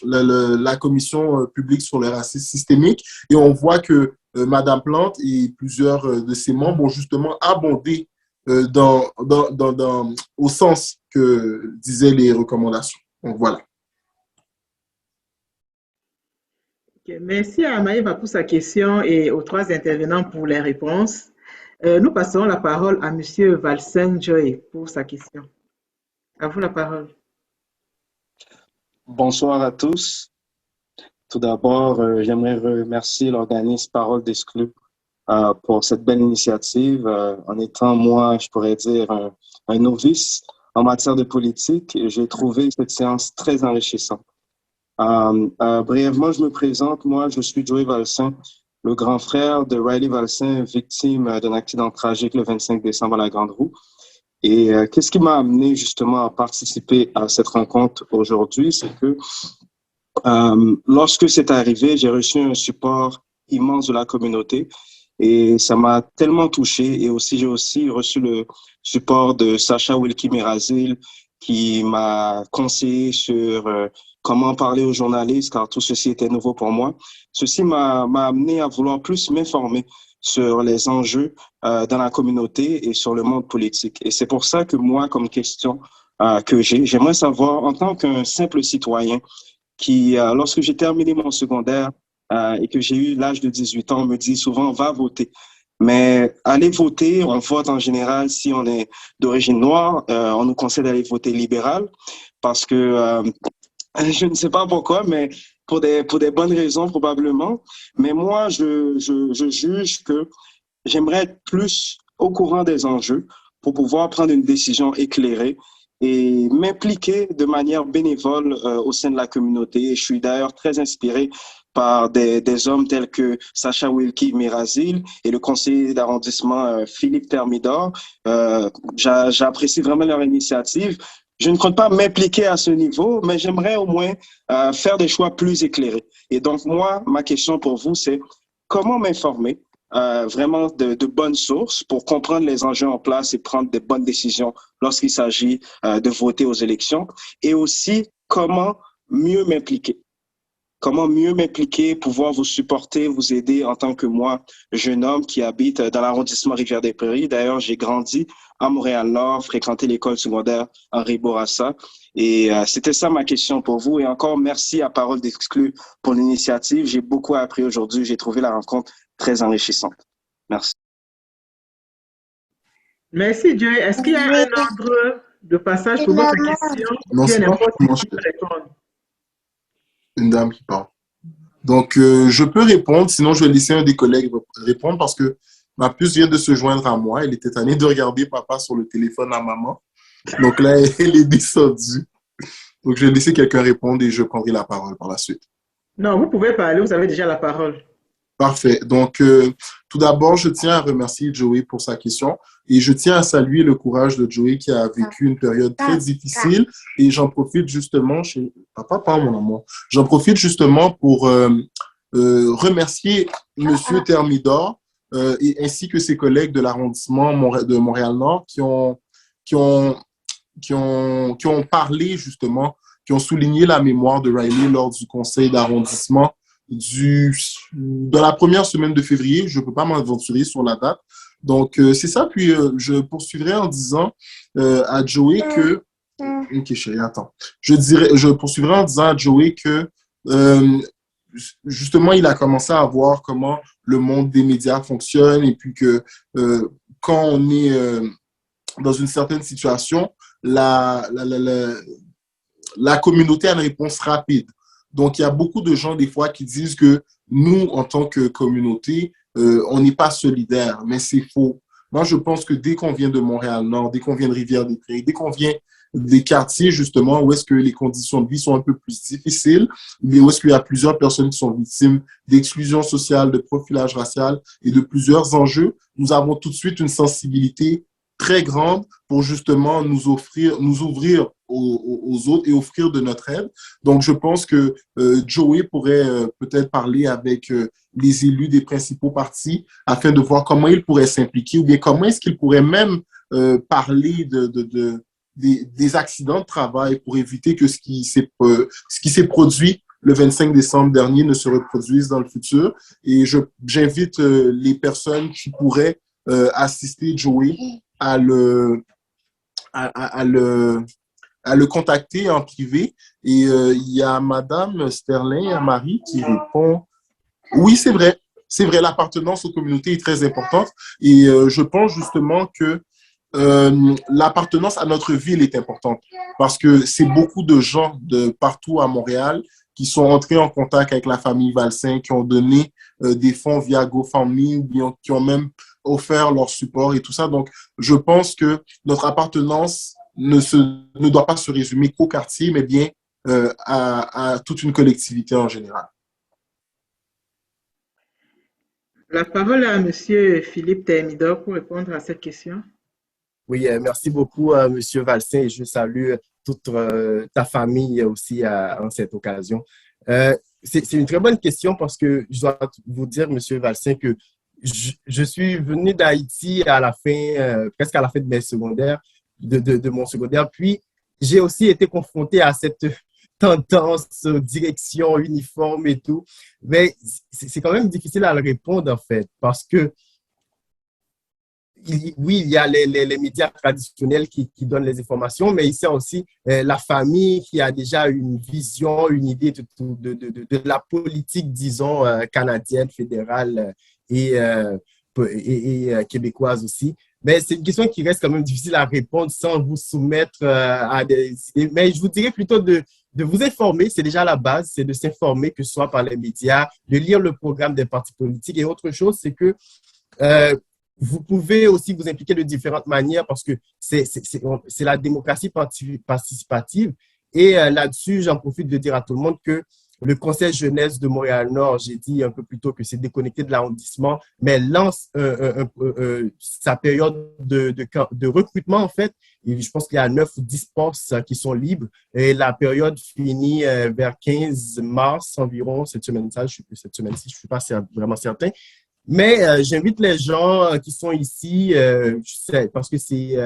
la commission publique sur le racisme systémique. Et on voit que Madame Plante et plusieurs de ses membres ont justement abondé au sens que disaient les recommandations. Donc voilà. Okay, merci à Maëva pour sa question et aux trois intervenants pour les réponses. Nous passons la parole à Monsieur Valsen Joy pour sa question. À vous la parole. Bonsoir à tous. Tout d'abord, j'aimerais remercier l'organisme Parole d'Exclus pour cette belle initiative. En étant, moi, je pourrais dire, un novice en matière de politique, j'ai trouvé cette séance très enrichissante. Brièvement, je me présente. Moi, je suis Joey Valsin, le grand frère de Riley Valsin, victime d'un accident tragique le 25 décembre à la Grande Roue. Et qu'est-ce qui m'a amené justement à participer à cette rencontre aujourd'hui? C'est que lorsque c'est arrivé, j'ai reçu un support immense de la communauté et ça m'a tellement touché. Et aussi, j'ai aussi reçu le support de Sacha Wilkie Mirazil qui m'a conseillé sur comment parler aux journalistes, car tout ceci était nouveau pour moi. Ceci m'a amené à vouloir plus m'informer sur les enjeux dans la communauté et sur le monde politique. Et c'est pour ça que moi, comme question que j'aimerais savoir, en tant qu'un simple citoyen, qui, lorsque j'ai terminé mon secondaire et que j'ai eu l'âge de 18 ans, on me dit souvent, va voter. Mais aller voter, on vote en général, si on est d'origine noire, on nous conseille d'aller voter libéral parce que je ne sais pas pourquoi, mais pour des bonnes raisons probablement. Mais moi, je juge que j'aimerais être plus au courant des enjeux pour pouvoir prendre une décision éclairée et m'impliquer de manière bénévole au sein de la communauté. Et je suis d'ailleurs très inspiré par des hommes tels que Sacha Wilkie Mirazil et le conseiller d'arrondissement Philippe Thermidor. J'apprécie vraiment leur initiative. Je ne compte pas m'impliquer à ce niveau, mais j'aimerais au moins faire des choix plus éclairés. Et donc, moi, ma question pour vous, c'est comment m'informer vraiment de bonnes sources pour comprendre les enjeux en place et prendre de bonnes décisions lorsqu'il s'agit de voter aux élections, et aussi comment mieux m'impliquer. Comment mieux m'impliquer, pouvoir vous supporter, vous aider en tant que moi, jeune homme qui habite dans l'arrondissement Rivière-des-Prairies. D'ailleurs, j'ai grandi à Montréal-Nord, fréquenté l'école secondaire Henri Bourassa. Et c'était ça ma question pour vous. Et encore, merci à Parole d'Exclus pour l'initiative. J'ai beaucoup appris aujourd'hui. J'ai trouvé la rencontre très enrichissante. Merci. Merci, Joey. Est-ce qu'il y a un ordre de passage pour votre question? Non, c'est pas moi. Une dame qui parle. Donc, je peux répondre, sinon je vais laisser un des collègues répondre parce que ma puce vient de se joindre à moi. Elle était tannée de regarder papa sur le téléphone à maman. Donc là, elle est descendue. Donc, je vais laisser quelqu'un répondre et je prendrai la parole par la suite. Non, vous pouvez parler, vous avez déjà la parole. Parfait. Donc, tout d'abord, je tiens à remercier Joey pour sa question et je tiens à saluer le courage de Joey qui a vécu une période très difficile et j'en profite justement papa, pas mon amour. J'en profite justement pour remercier Monsieur Thermidor et ainsi que ses collègues de l'arrondissement de Montréal-Nord qui ont ont parlé justement, qui ont souligné la mémoire de Riley lors du conseil d'arrondissement de la première semaine de février. Je ne peux pas m'aventurer sur la date. Donc, c'est ça. Puis, je poursuivrai en disant à Joey que... Ok, chérie, attends. Je poursuivrai en disant à Joey que, justement, il a commencé à voir comment le monde des médias fonctionne et puis que quand on est dans une certaine situation, la communauté a une réponse rapide. Donc, il y a beaucoup de gens, des fois, qui disent que nous, en tant que communauté, on n'est pas solidaire, mais c'est faux. Moi, je pense que dès qu'on vient de Montréal-Nord, dès qu'on vient de Rivière-des-Prairies, dès qu'on vient des quartiers, justement, où est-ce que les conditions de vie sont un peu plus difficiles, mais où est-ce qu'il y a plusieurs personnes qui sont victimes d'exclusion sociale, de profilage racial et de plusieurs enjeux, nous avons tout de suite une sensibilité très grande pour justement nous ouvrir aux autres et offrir de notre aide. Donc, je pense que Joey pourrait peut-être parler avec les élus des principaux partis afin de voir comment ils pourraient s'impliquer ou bien comment est-ce qu'ils pourraient même parler des accidents de travail pour éviter que ce qui s'est produit le 25 décembre dernier ne se reproduise dans le futur. Et j'invite les personnes qui pourraient assister Joey à le contacter en privé. Et il y a Madame Sterling, Marie, qui répond « Oui, c'est vrai. C'est vrai, l'appartenance aux communautés est très importante. Et je pense justement que l'appartenance à notre ville est importante parce que c'est beaucoup de gens de partout à Montréal qui sont entrés en contact avec la famille Valsin, qui ont donné des fonds via GoFundMe ou bien qui ont même offert leur support et tout ça. Donc, je pense que notre appartenance ne doit pas se résumer qu'au quartier, mais bien à toute une collectivité en général. La parole est à Monsieur Philippe Thermidor pour répondre à cette question. Oui, merci beaucoup, Monsieur Valsin, et je salue toute ta famille aussi en cette occasion. C'est une très bonne question parce que je dois vous dire, Monsieur Valsin, que je suis venu d'Haïti à la fin, presque à la fin de mes secondaires, de mon secondaire. Puis, j'ai aussi été confronté à cette tendance, direction, uniforme et tout. Mais c'est quand même difficile à le répondre, en fait, parce que oui, il y a les médias traditionnels qui donnent les informations, mais il y a aussi la famille qui a déjà une vision, une idée de la politique, disons, canadienne, fédérale et québécoise aussi. Mais c'est une question qui reste quand même difficile à répondre sans vous soumettre à des idées. Mais je vous dirais plutôt de vous informer, c'est déjà la base, c'est de s'informer, que ce soit par les médias, de lire le programme des partis politiques. Et autre chose, c'est que vous pouvez aussi vous impliquer de différentes manières parce que c'est la démocratie participative. Et là-dessus, j'en profite de dire à tout le monde que le Conseil jeunesse de Montréal-Nord, j'ai dit un peu plus tôt que c'est déconnecté de l'arrondissement, mais lance sa période de recrutement, en fait. Et je pense qu'il y a 9 ou 10 postes qui sont libres. Et la période finit vers 15 mars environ, cette semaine-ci, je ne suis pas vraiment certain. Mais j'invite les gens qui sont ici, parce que c'est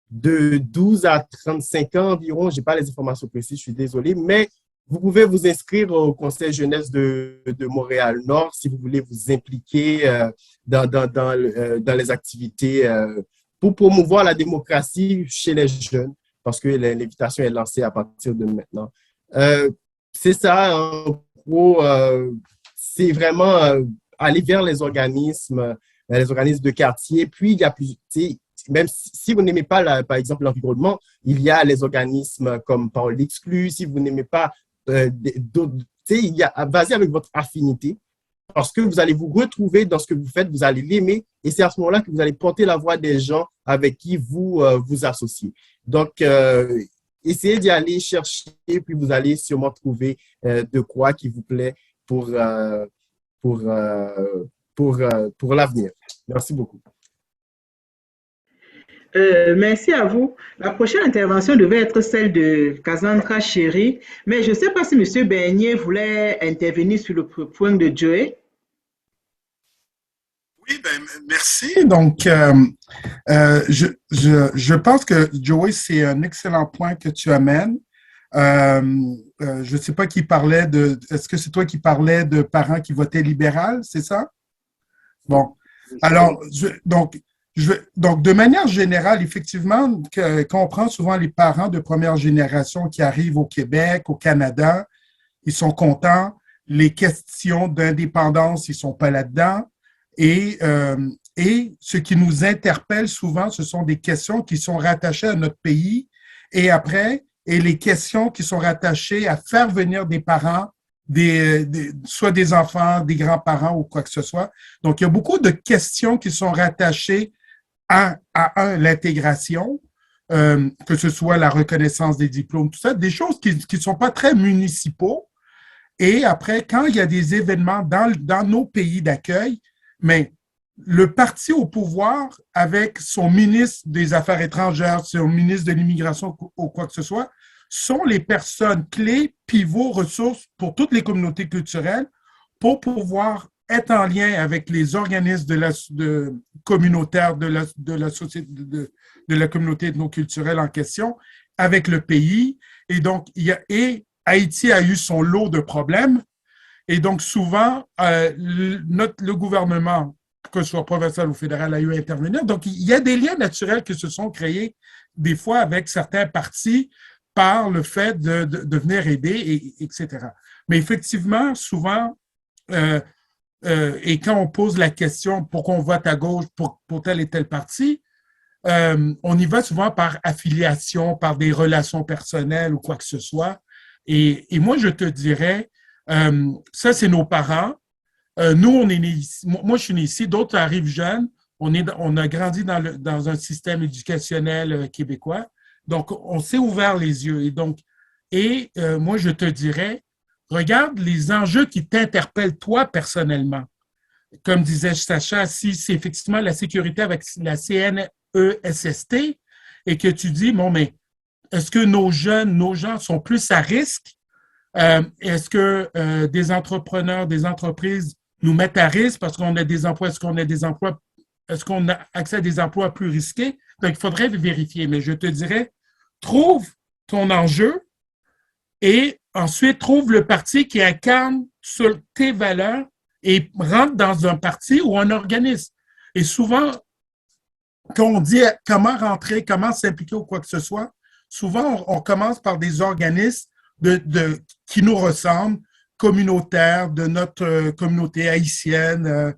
de 12 à 35 ans environ, je n'ai pas les informations précises, je suis désolé, mais vous pouvez vous inscrire au Conseil jeunesse de Montréal-Nord si vous voulez vous impliquer dans les activités pour promouvoir la démocratie chez les jeunes, parce que l'invitation est lancée à partir de maintenant. C'est ça, en gros, c'est vraiment aller vers les organismes de quartier. Puis, il y a plus, même si vous n'aimez pas, par exemple, l'environnement, il y a les organismes comme Parole d'Exclus. Si vous n'aimez pas il y a basé avec votre affinité, parce que vous allez vous retrouver dans ce que vous faites, vous allez l'aimer, et c'est à ce moment-là que vous allez porter la voix des gens avec qui vous vous associez. Donc, essayez d'y aller chercher, puis vous allez sûrement trouver de quoi qui vous plaît pour l'avenir. Merci beaucoup. Merci à vous. La prochaine intervention devait être celle de Cassandra Chéry, mais je ne sais pas si M. Bernier voulait intervenir sur le point de Joey. Oui, ben, merci. Donc, je pense que, Joey, c'est un excellent point que tu amènes. Je ne sais pas qui parlait de... Est-ce que c'est toi qui parlais de parents qui votaient libéral, c'est ça? Bon. Alors, donc, de manière générale, effectivement, quand on prend souvent les parents de première génération qui arrivent au Québec, au Canada, ils sont contents. Les questions d'indépendance, ils ne sont pas là-dedans. Et ce qui nous interpelle souvent, ce sont des questions qui sont rattachées à notre pays et après, et les questions qui sont rattachées à faire venir des parents, soit des enfants, des grands-parents ou quoi que ce soit. Donc, il y a beaucoup de questions qui sont rattachées à l'intégration, que ce soit la reconnaissance des diplômes, tout ça, des choses qui ne sont pas très municipaux. Et après, quand il y a des événements dans nos pays d'accueil, mais le parti au pouvoir, avec son ministre des Affaires étrangères, son ministre de l'immigration ou quoi que ce soit, sont les personnes clés, pivots, ressources pour toutes les communautés culturelles pour pouvoir être en lien avec les organismes communautaires de la société, de la communauté ethnoculturelle en question, avec le pays. Et donc, Haïti a eu son lot de problèmes. Et donc, souvent, le gouvernement, que ce soit provincial ou fédéral, a eu à intervenir. Donc, il y a des liens naturels qui se sont créés des fois avec certains partis par le fait de venir aider, etc. Mais effectivement, souvent, et quand on pose la question pourquoi on vote à gauche pour tel et tel parti, on y va souvent par affiliation, par des relations personnelles ou quoi que ce soit. Et moi, je te dirais, ça, c'est nos parents. Nous, on est nés ici. Moi, je suis né ici. D'autres arrivent jeunes. On a grandi dans un système éducationnel québécois. Donc, on s'est ouvert les yeux. Et moi, je te dirais, regarde les enjeux qui t'interpellent toi personnellement. Comme disait Sacha, si c'est effectivement la sécurité avec la CNESST et que tu dis, bon, mais est-ce que nos gens sont plus à risque? Est-ce que des entrepreneurs, des entreprises nous mettent à risque parce qu'on a des emplois? Est-ce qu'on a accès à des emplois plus risqués? Donc, il faudrait vérifier. Mais je te dirais, trouve ton enjeu et ensuite trouve le parti qui incarne sur tes valeurs et rentre dans un parti ou un organisme. Et souvent, quand on dit comment rentrer, comment s'impliquer ou quoi que ce soit, souvent, on commence par des organismes qui nous ressemblent, communautaires, de notre communauté haïtienne,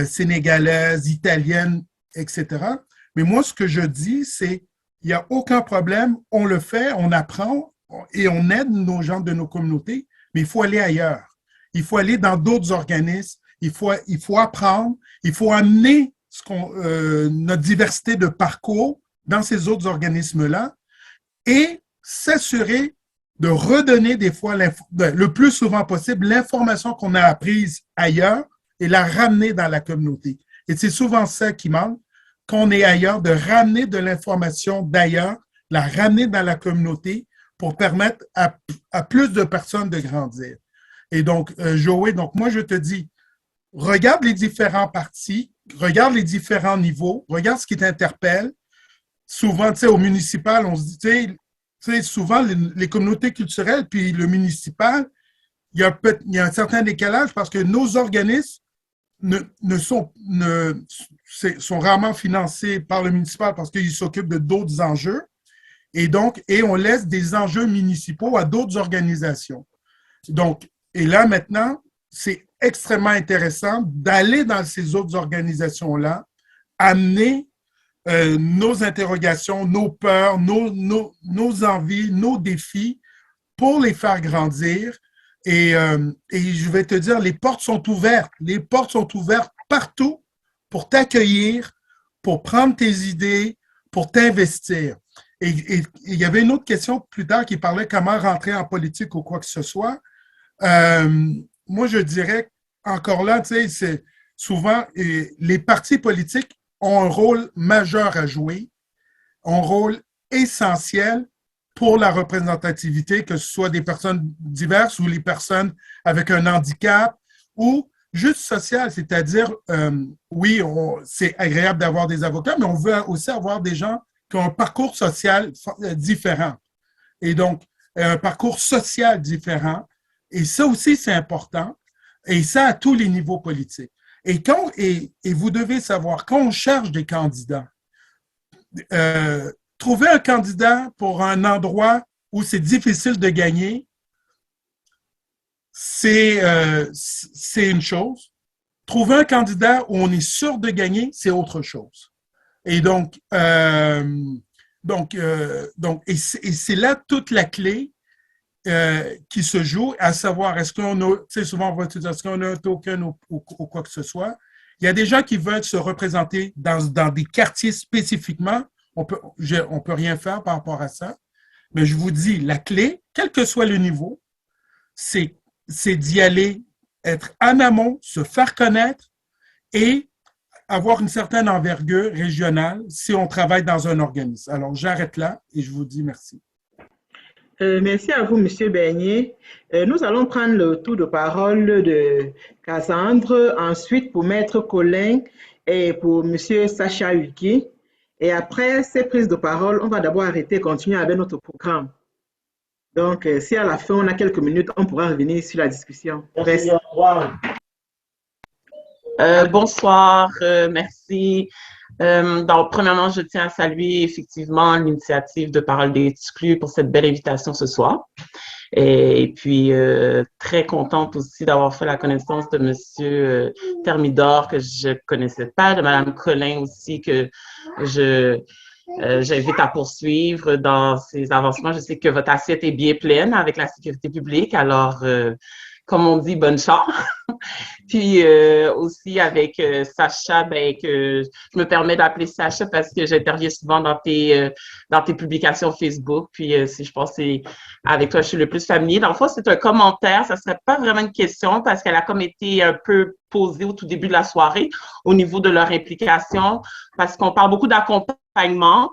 sénégalaise, italienne, etc. Mais moi, ce que je dis, c'est il n'y a aucun problème, on le fait, on apprend et on aide nos gens de nos communautés, mais il faut aller ailleurs. Il faut aller dans d'autres organismes, il faut apprendre, il faut amener notre diversité de parcours dans ces autres organismes-là et s'assurer de redonner des fois, le plus souvent possible, l'information qu'on a apprise ailleurs et la ramener dans la communauté. Et c'est souvent ça qui manque, qu'on est ailleurs, de ramener de l'information d'ailleurs, la ramener dans la communauté pour permettre à plus de personnes de grandir. Et donc, Joey, donc moi, je te dis, regarde les différents partis, regarde les différents niveaux, regarde ce qui t'interpelle. Souvent, tu sais, au municipal, on se dit, tu sais, souvent, les communautés culturelles, puis le municipal, il y a un certain décalage parce que nos organismes sont rarement financés par le municipal parce qu'ils s'occupent de d'autres enjeux. Et on laisse des enjeux municipaux à d'autres organisations. Donc, et là, maintenant, c'est extrêmement intéressant d'aller dans ces autres organisations-là, amener nos interrogations, nos peurs, nos envies, nos défis pour les faire grandir. Et je vais te dire, les portes sont ouvertes. Les portes sont ouvertes partout pour t'accueillir, pour prendre tes idées, pour t'investir. Et il y avait une autre question plus tard qui parlait comment rentrer en politique ou quoi que ce soit. Moi, je dirais, encore là, tu sais, c'est souvent, les partis politiques ont un rôle majeur à jouer, ont un rôle essentiel pour la représentativité, que ce soit des personnes diverses ou les personnes avec un handicap ou juste social, c'est-à-dire, oui, c'est agréable d'avoir des avocats, mais on veut aussi avoir des gens qui ont un parcours social différent. Et donc, un parcours social différent. Et ça aussi, c'est important. Et ça, à tous les niveaux politiques. Et vous devez savoir, quand on cherche des candidats, trouver un candidat pour un endroit où c'est difficile de gagner, c'est une chose. Trouver un candidat où on est sûr de gagner, c'est autre chose. Et donc, et c'est là toute la clé qui se joue, à savoir, est-ce qu'on a, tu sais, souvent on va te dire, est-ce qu'on a un token ou quoi que ce soit. Il y a des gens qui veulent se représenter dans des quartiers spécifiquement. On peut rien faire par rapport à ça. Mais je vous dis, la clé, quel que soit le niveau, c'est d'y aller, être en amont, se faire connaître et avoir une certaine envergure régionale si on travaille dans un organisme. Alors, j'arrête là et je vous dis merci. Merci à vous, M. Bernier. Nous allons prendre le tour de parole de Cassandre, ensuite pour Maître Colin et pour M. Sacha Wilkie. Et après ces prises de parole, on va d'abord arrêter et continuer avec notre programme. Donc, si à la fin, on a quelques minutes, on pourra revenir sur la discussion. Merci. Bonsoir, merci. Donc, premièrement, je tiens à saluer effectivement l'initiative de Parole d'Exclus pour cette belle invitation ce soir. Et puis, très contente aussi d'avoir fait la connaissance de M. Thermidor, que je ne connaissais pas, de Mme Colin aussi, que j'invite à poursuivre dans ces avancements. Je sais que votre assiette est bien pleine avec la sécurité publique, alors, comme on dit, bonne chance. Puis aussi avec Sacha, ben, que je me permets d'appeler Sacha parce que j'interviens souvent dans tes publications Facebook. Puis je pense que c'est avec toi je suis le plus familier. Dans le fond, c'est un commentaire, ça ne serait pas vraiment une question parce qu'elle a comme été un peu posée au tout début de la soirée au niveau de leur implication parce qu'on parle beaucoup d'accompagnement.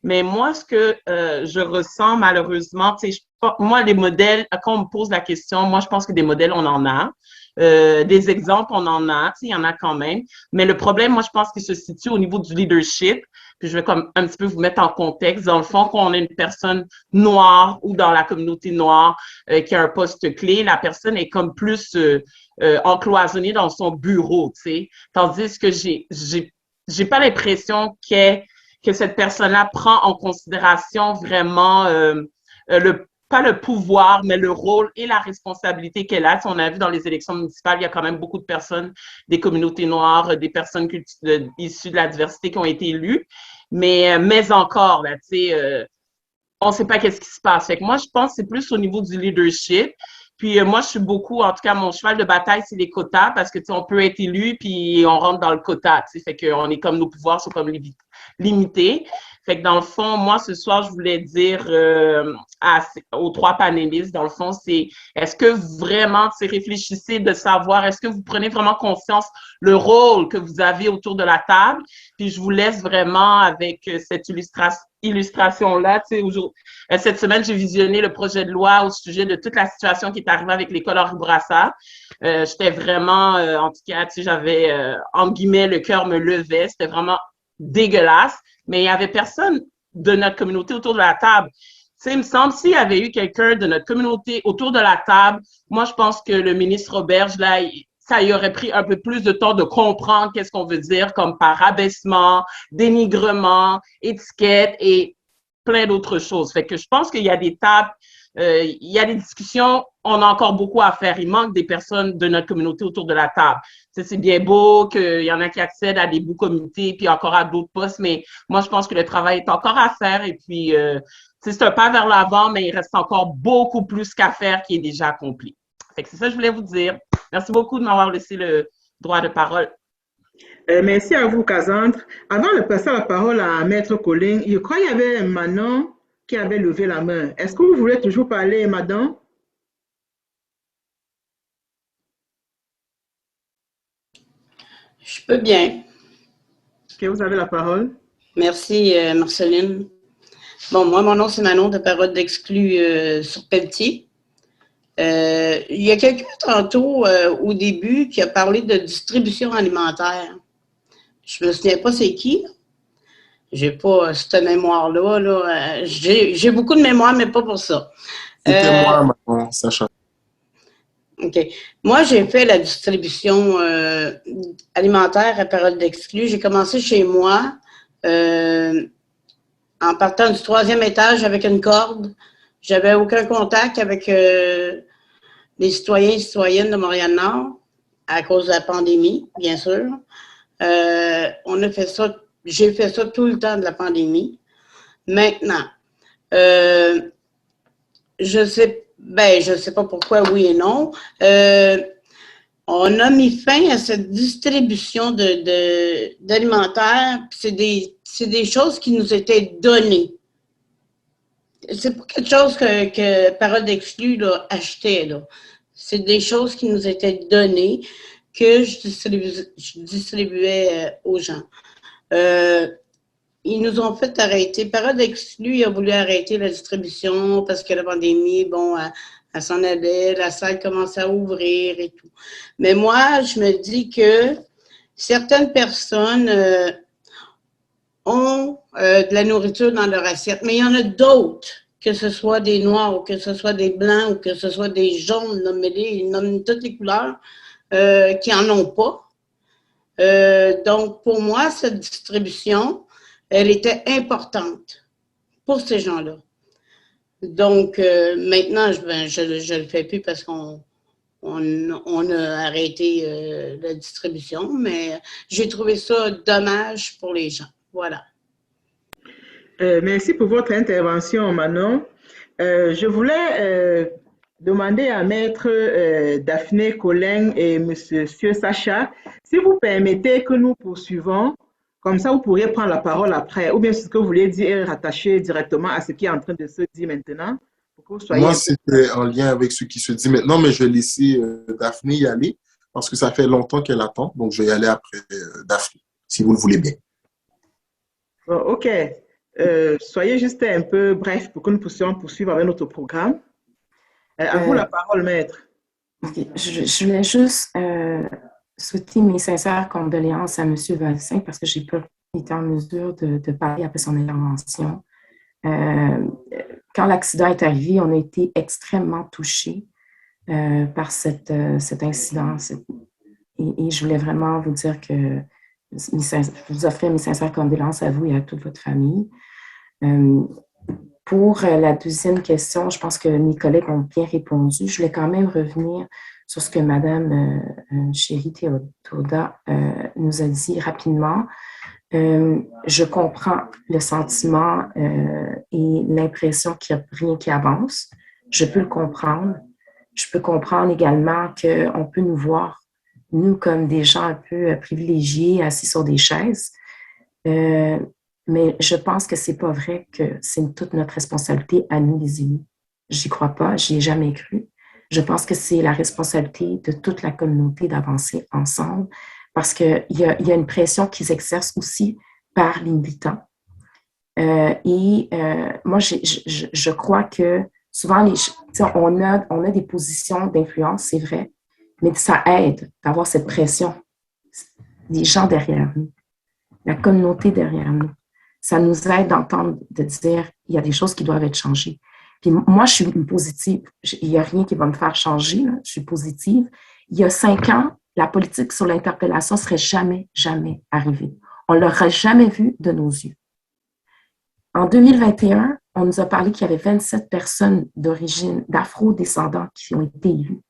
Mais moi, ce que je ressens malheureusement, tu sais, moi, les modèles, quand on me pose la question, moi, je pense que des modèles, on en a. Des exemples, on en a, il y en a quand même. Mais le problème, moi, je pense qu'il se situe au niveau du leadership. Puis je vais comme un petit peu vous mettre en contexte. Dans le fond, quand on est une personne noire ou dans la communauté noire qui a un poste clé, la personne est comme plus encloisonnée dans son bureau, tu sais. Tandis que j'ai pas l'impression que cette personne-là prend en considération vraiment pas le pouvoir, mais le rôle et la responsabilité qu'elle a. Si on a vu dans les élections municipales, il y a quand même beaucoup de personnes des communautés noires, des personnes issues de la diversité qui ont été élues. Mais encore, là, tu sais, on ne sait pas qu'est-ce qui se passe. Fait que moi, je pense que c'est plus au niveau du leadership. Puis moi, je suis beaucoup, en tout cas, mon cheval de bataille, c'est les quotas parce que, tu sais, on peut être élu puis on rentre dans le quota, tu sais. Fait qu'on est comme, nos pouvoirs sont comme limités. Fait que dans le fond, moi, ce soir, je voulais dire aux trois panélistes, dans le fond, c'est est-ce que vraiment, tu sais, réfléchissez de savoir, est-ce que vous prenez vraiment conscience le rôle que vous avez autour de la table? Puis je vous laisse vraiment avec cette illustration-là. Tu sais, cette semaine, j'ai visionné le projet de loi au sujet de toute la situation qui est arrivée avec l'école Henri Bourassa. J'étais vraiment, en tout cas, tu sais, j'avais, en guillemets, le cœur me levait. C'était vraiment dégueulasse, mais il n'y avait personne de notre communauté autour de la table. Tu sais, il me semble, s'il y avait eu quelqu'un de notre communauté autour de la table, moi, je pense que le ministre Roberge, là, ça y aurait pris un peu plus de temps de comprendre qu'est-ce qu'on veut dire comme par abaissement, dénigrement, étiquette et plein d'autres choses. Fait que je pense qu'il y a des tables, il y a des discussions, on a encore beaucoup à faire. Il manque des personnes de notre communauté autour de la table. C'est bien beau qu'il y en a qui accèdent à des beaux comités puis encore à d'autres postes, mais moi, je pense que le travail est encore à faire et puis c'est un pas vers l'avant, mais il reste encore beaucoup plus qu'à faire qui est déjà accompli. Fait que c'est ça que je voulais vous dire. Merci beaucoup de m'avoir laissé le droit de parole. Merci à vous, Cassandre. Avant de passer la parole à Maître Colin, je crois qu'il y avait Manon qui avait levé la main. Est-ce que vous voulez toujours parler, Madame? Je peux bien. Ok, vous avez la parole. Merci, Marceline. Bon, moi, mon nom, c'est Manon de Parole d'Exclus sur Pelletier. Il y a quelqu'un tantôt, au début, qui a parlé de distribution alimentaire. Je me souviens pas c'est qui. J'ai pas cette mémoire-là. Là. J'ai beaucoup de mémoire, mais pas pour ça. C'était moi, maman, Sacha. OK. Moi, j'ai fait la distribution alimentaire à période d'exclus. J'ai commencé chez moi en partant du 3e étage avec une corde. J'avais aucun contact avec les citoyens et citoyennes de Montréal-Nord à cause de la pandémie, bien sûr. On a fait ça, j'ai fait ça tout le temps de la pandémie. Maintenant, je sais pas pourquoi oui et non. On a mis fin à cette distribution d'alimentaire. C'est des choses qui nous étaient données. C'est pas quelque chose que Parole d'exclus achetait. C'est des choses qui nous étaient données que je distribuais aux gens. Ils nous ont fait arrêter. Parole d'exclus a voulu arrêter la distribution parce que la pandémie, bon, elle s'en allait, la salle commençait à ouvrir et tout. Mais moi, je me dis que certaines personnes ont de la nourriture dans leur assiette, mais il y en a d'autres, que ce soit des noirs ou que ce soit des blancs ou que ce soit des jaunes, nomme toutes les couleurs, qui n'en ont pas. Donc, pour moi, cette distribution, elle était importante pour ces gens-là. Donc, maintenant, je le fais plus parce qu'on a arrêté la distribution, mais j'ai trouvé ça dommage pour les gens. Voilà. Merci pour votre intervention, Manon. Je voulais demander à Maître Daphné Colin et Monsieur Sacha, si vous permettez que nous poursuivons, comme ça vous pourriez prendre la parole après, ou bien ce que vous voulez dire est rattaché directement à ce qui est en train de se dire maintenant. Pour que vous soyez Moi, c'était en lien avec ce qui se dit maintenant, mais je vais laisser Daphné y aller parce que ça fait longtemps qu'elle attend, donc je vais y aller après Daphné, si vous le voulez bien. Bon, OK. Soyez juste un peu bref pour que nous puissions poursuivre avec notre programme. À vous la parole, Maître. Okay. Je voulais juste souhaiter mes sincères condoléances à M. Valsin parce que j'ai pas été en mesure de parler après son intervention. Quand l'accident est arrivé, on a été extrêmement touchés par cet incident. Et je voulais vraiment vous dire que vous offrir mes sincères condoléances à vous et à toute votre famille. Pour la deuxième question, je pense que mes collègues ont bien répondu. Je voulais quand même revenir sur ce que Mme Chérie Théoda nous a dit rapidement. Je comprends le sentiment et l'impression qu'il n'y a rien qui avance. Je peux le comprendre. Je peux comprendre également qu'on peut nous voir, nous, comme des gens un peu privilégiés, assis sur des chaises. Mais je pense que c'est pas vrai que c'est toute notre responsabilité à nous, les élus. J'y crois pas, j'y ai jamais cru. Je pense que c'est la responsabilité de toute la communauté d'avancer ensemble parce qu'il y a une pression qui s'exerce aussi par les militants. Moi, je crois que souvent, on a des positions d'influence, c'est vrai, mais ça aide d'avoir cette pression des gens derrière nous, la communauté derrière nous. Ça nous aide d'entendre, de dire il y a des choses qui doivent être changées. Puis moi, je suis une positive. Il n'y a rien qui va me faire changer. Là. Je suis positive. Il y a 5 ans, la politique sur l'interpellation ne serait jamais, jamais arrivée. On ne l'aurait jamais vu de nos yeux. En 2021, on nous a parlé qu'il y avait 27 personnes d'origine, d'afro-descendants qui ont été élues.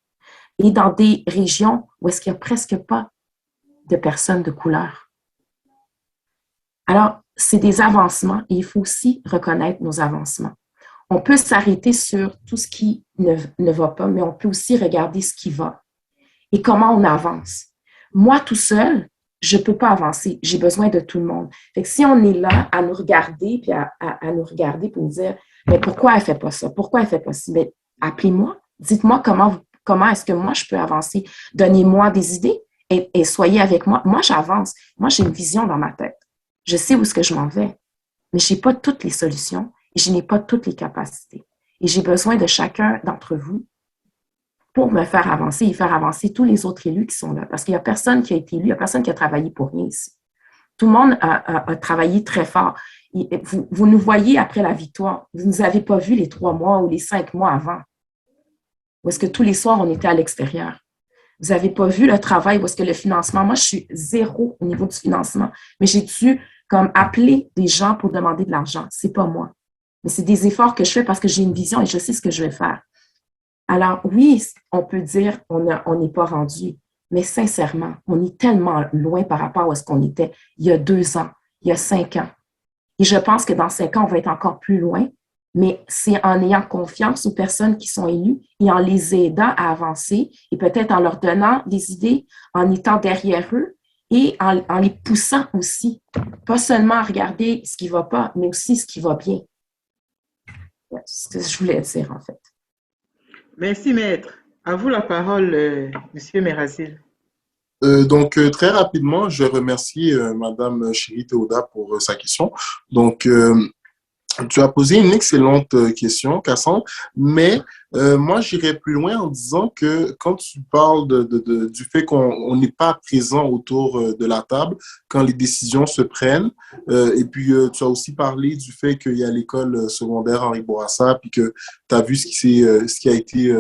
Et dans des régions où est-ce qu'il n'y a presque pas de personnes de couleur. Alors, c'est des avancements et il faut aussi reconnaître nos avancements. On peut s'arrêter sur tout ce qui ne va pas, mais on peut aussi regarder ce qui va et comment on avance. Moi, tout seul, je ne peux pas avancer. J'ai besoin de tout le monde. Fait que si on est là à nous regarder puis à nous regarder pour nous dire mais pourquoi elle ne fait pas ça? Pourquoi elle ne fait pas ça? Mais appelez-moi, dites-moi comment est-ce que moi je peux avancer. Donnez-moi des idées et soyez avec moi. Moi, j'avance. Moi, j'ai une vision dans ma tête. Je sais où est-ce que je m'en vais, mais je n'ai pas toutes les solutions et je n'ai pas toutes les capacités. Et j'ai besoin de chacun d'entre vous pour me faire avancer et faire avancer tous les autres élus qui sont là. Parce qu'il n'y a personne qui a été élu, il n'y a personne qui a travaillé pour rien ici. Tout le monde a travaillé très fort. Vous nous voyez après la victoire. Vous ne nous avez pas vus les 3 mois ou les 5 mois avant. Où est-ce que tous les soirs, on était à l'extérieur. Vous n'avez pas vu le travail, où est-ce que le financement, moi, je suis 0 au niveau du financement, mais j'ai dû comme appeler des gens pour demander de l'argent. C'est pas moi. Mais c'est des efforts que je fais parce que j'ai une vision et je sais ce que je vais faire. Alors, oui, on peut dire on n'est pas rendu, mais sincèrement, on est tellement loin par rapport à où est-ce qu'on était il y a 2 ans, il y a 5 ans. Et je pense que dans 5 ans, on va être encore plus loin, mais c'est en ayant confiance aux personnes qui sont élues et en les aidant à avancer et peut-être en leur donnant des idées, en étant derrière eux et en les poussant aussi. Pas seulement à regarder ce qui ne va pas, mais aussi ce qui va bien. C'est ce que je voulais dire, en fait. Merci, maître. À vous la parole, Monsieur Mérazil. Donc, très rapidement, je remercie Madame Chérie Théoda pour sa question. Donc, tu as posé une excellente question, Cassandre, mais moi, j'irais plus loin en disant que quand tu parles du fait qu'on n'est pas présent autour de la table quand les décisions se prennent, et puis tu as aussi parlé du fait qu'il y a l'école secondaire Henri Bourassa, puis que tu as vu ce qui a été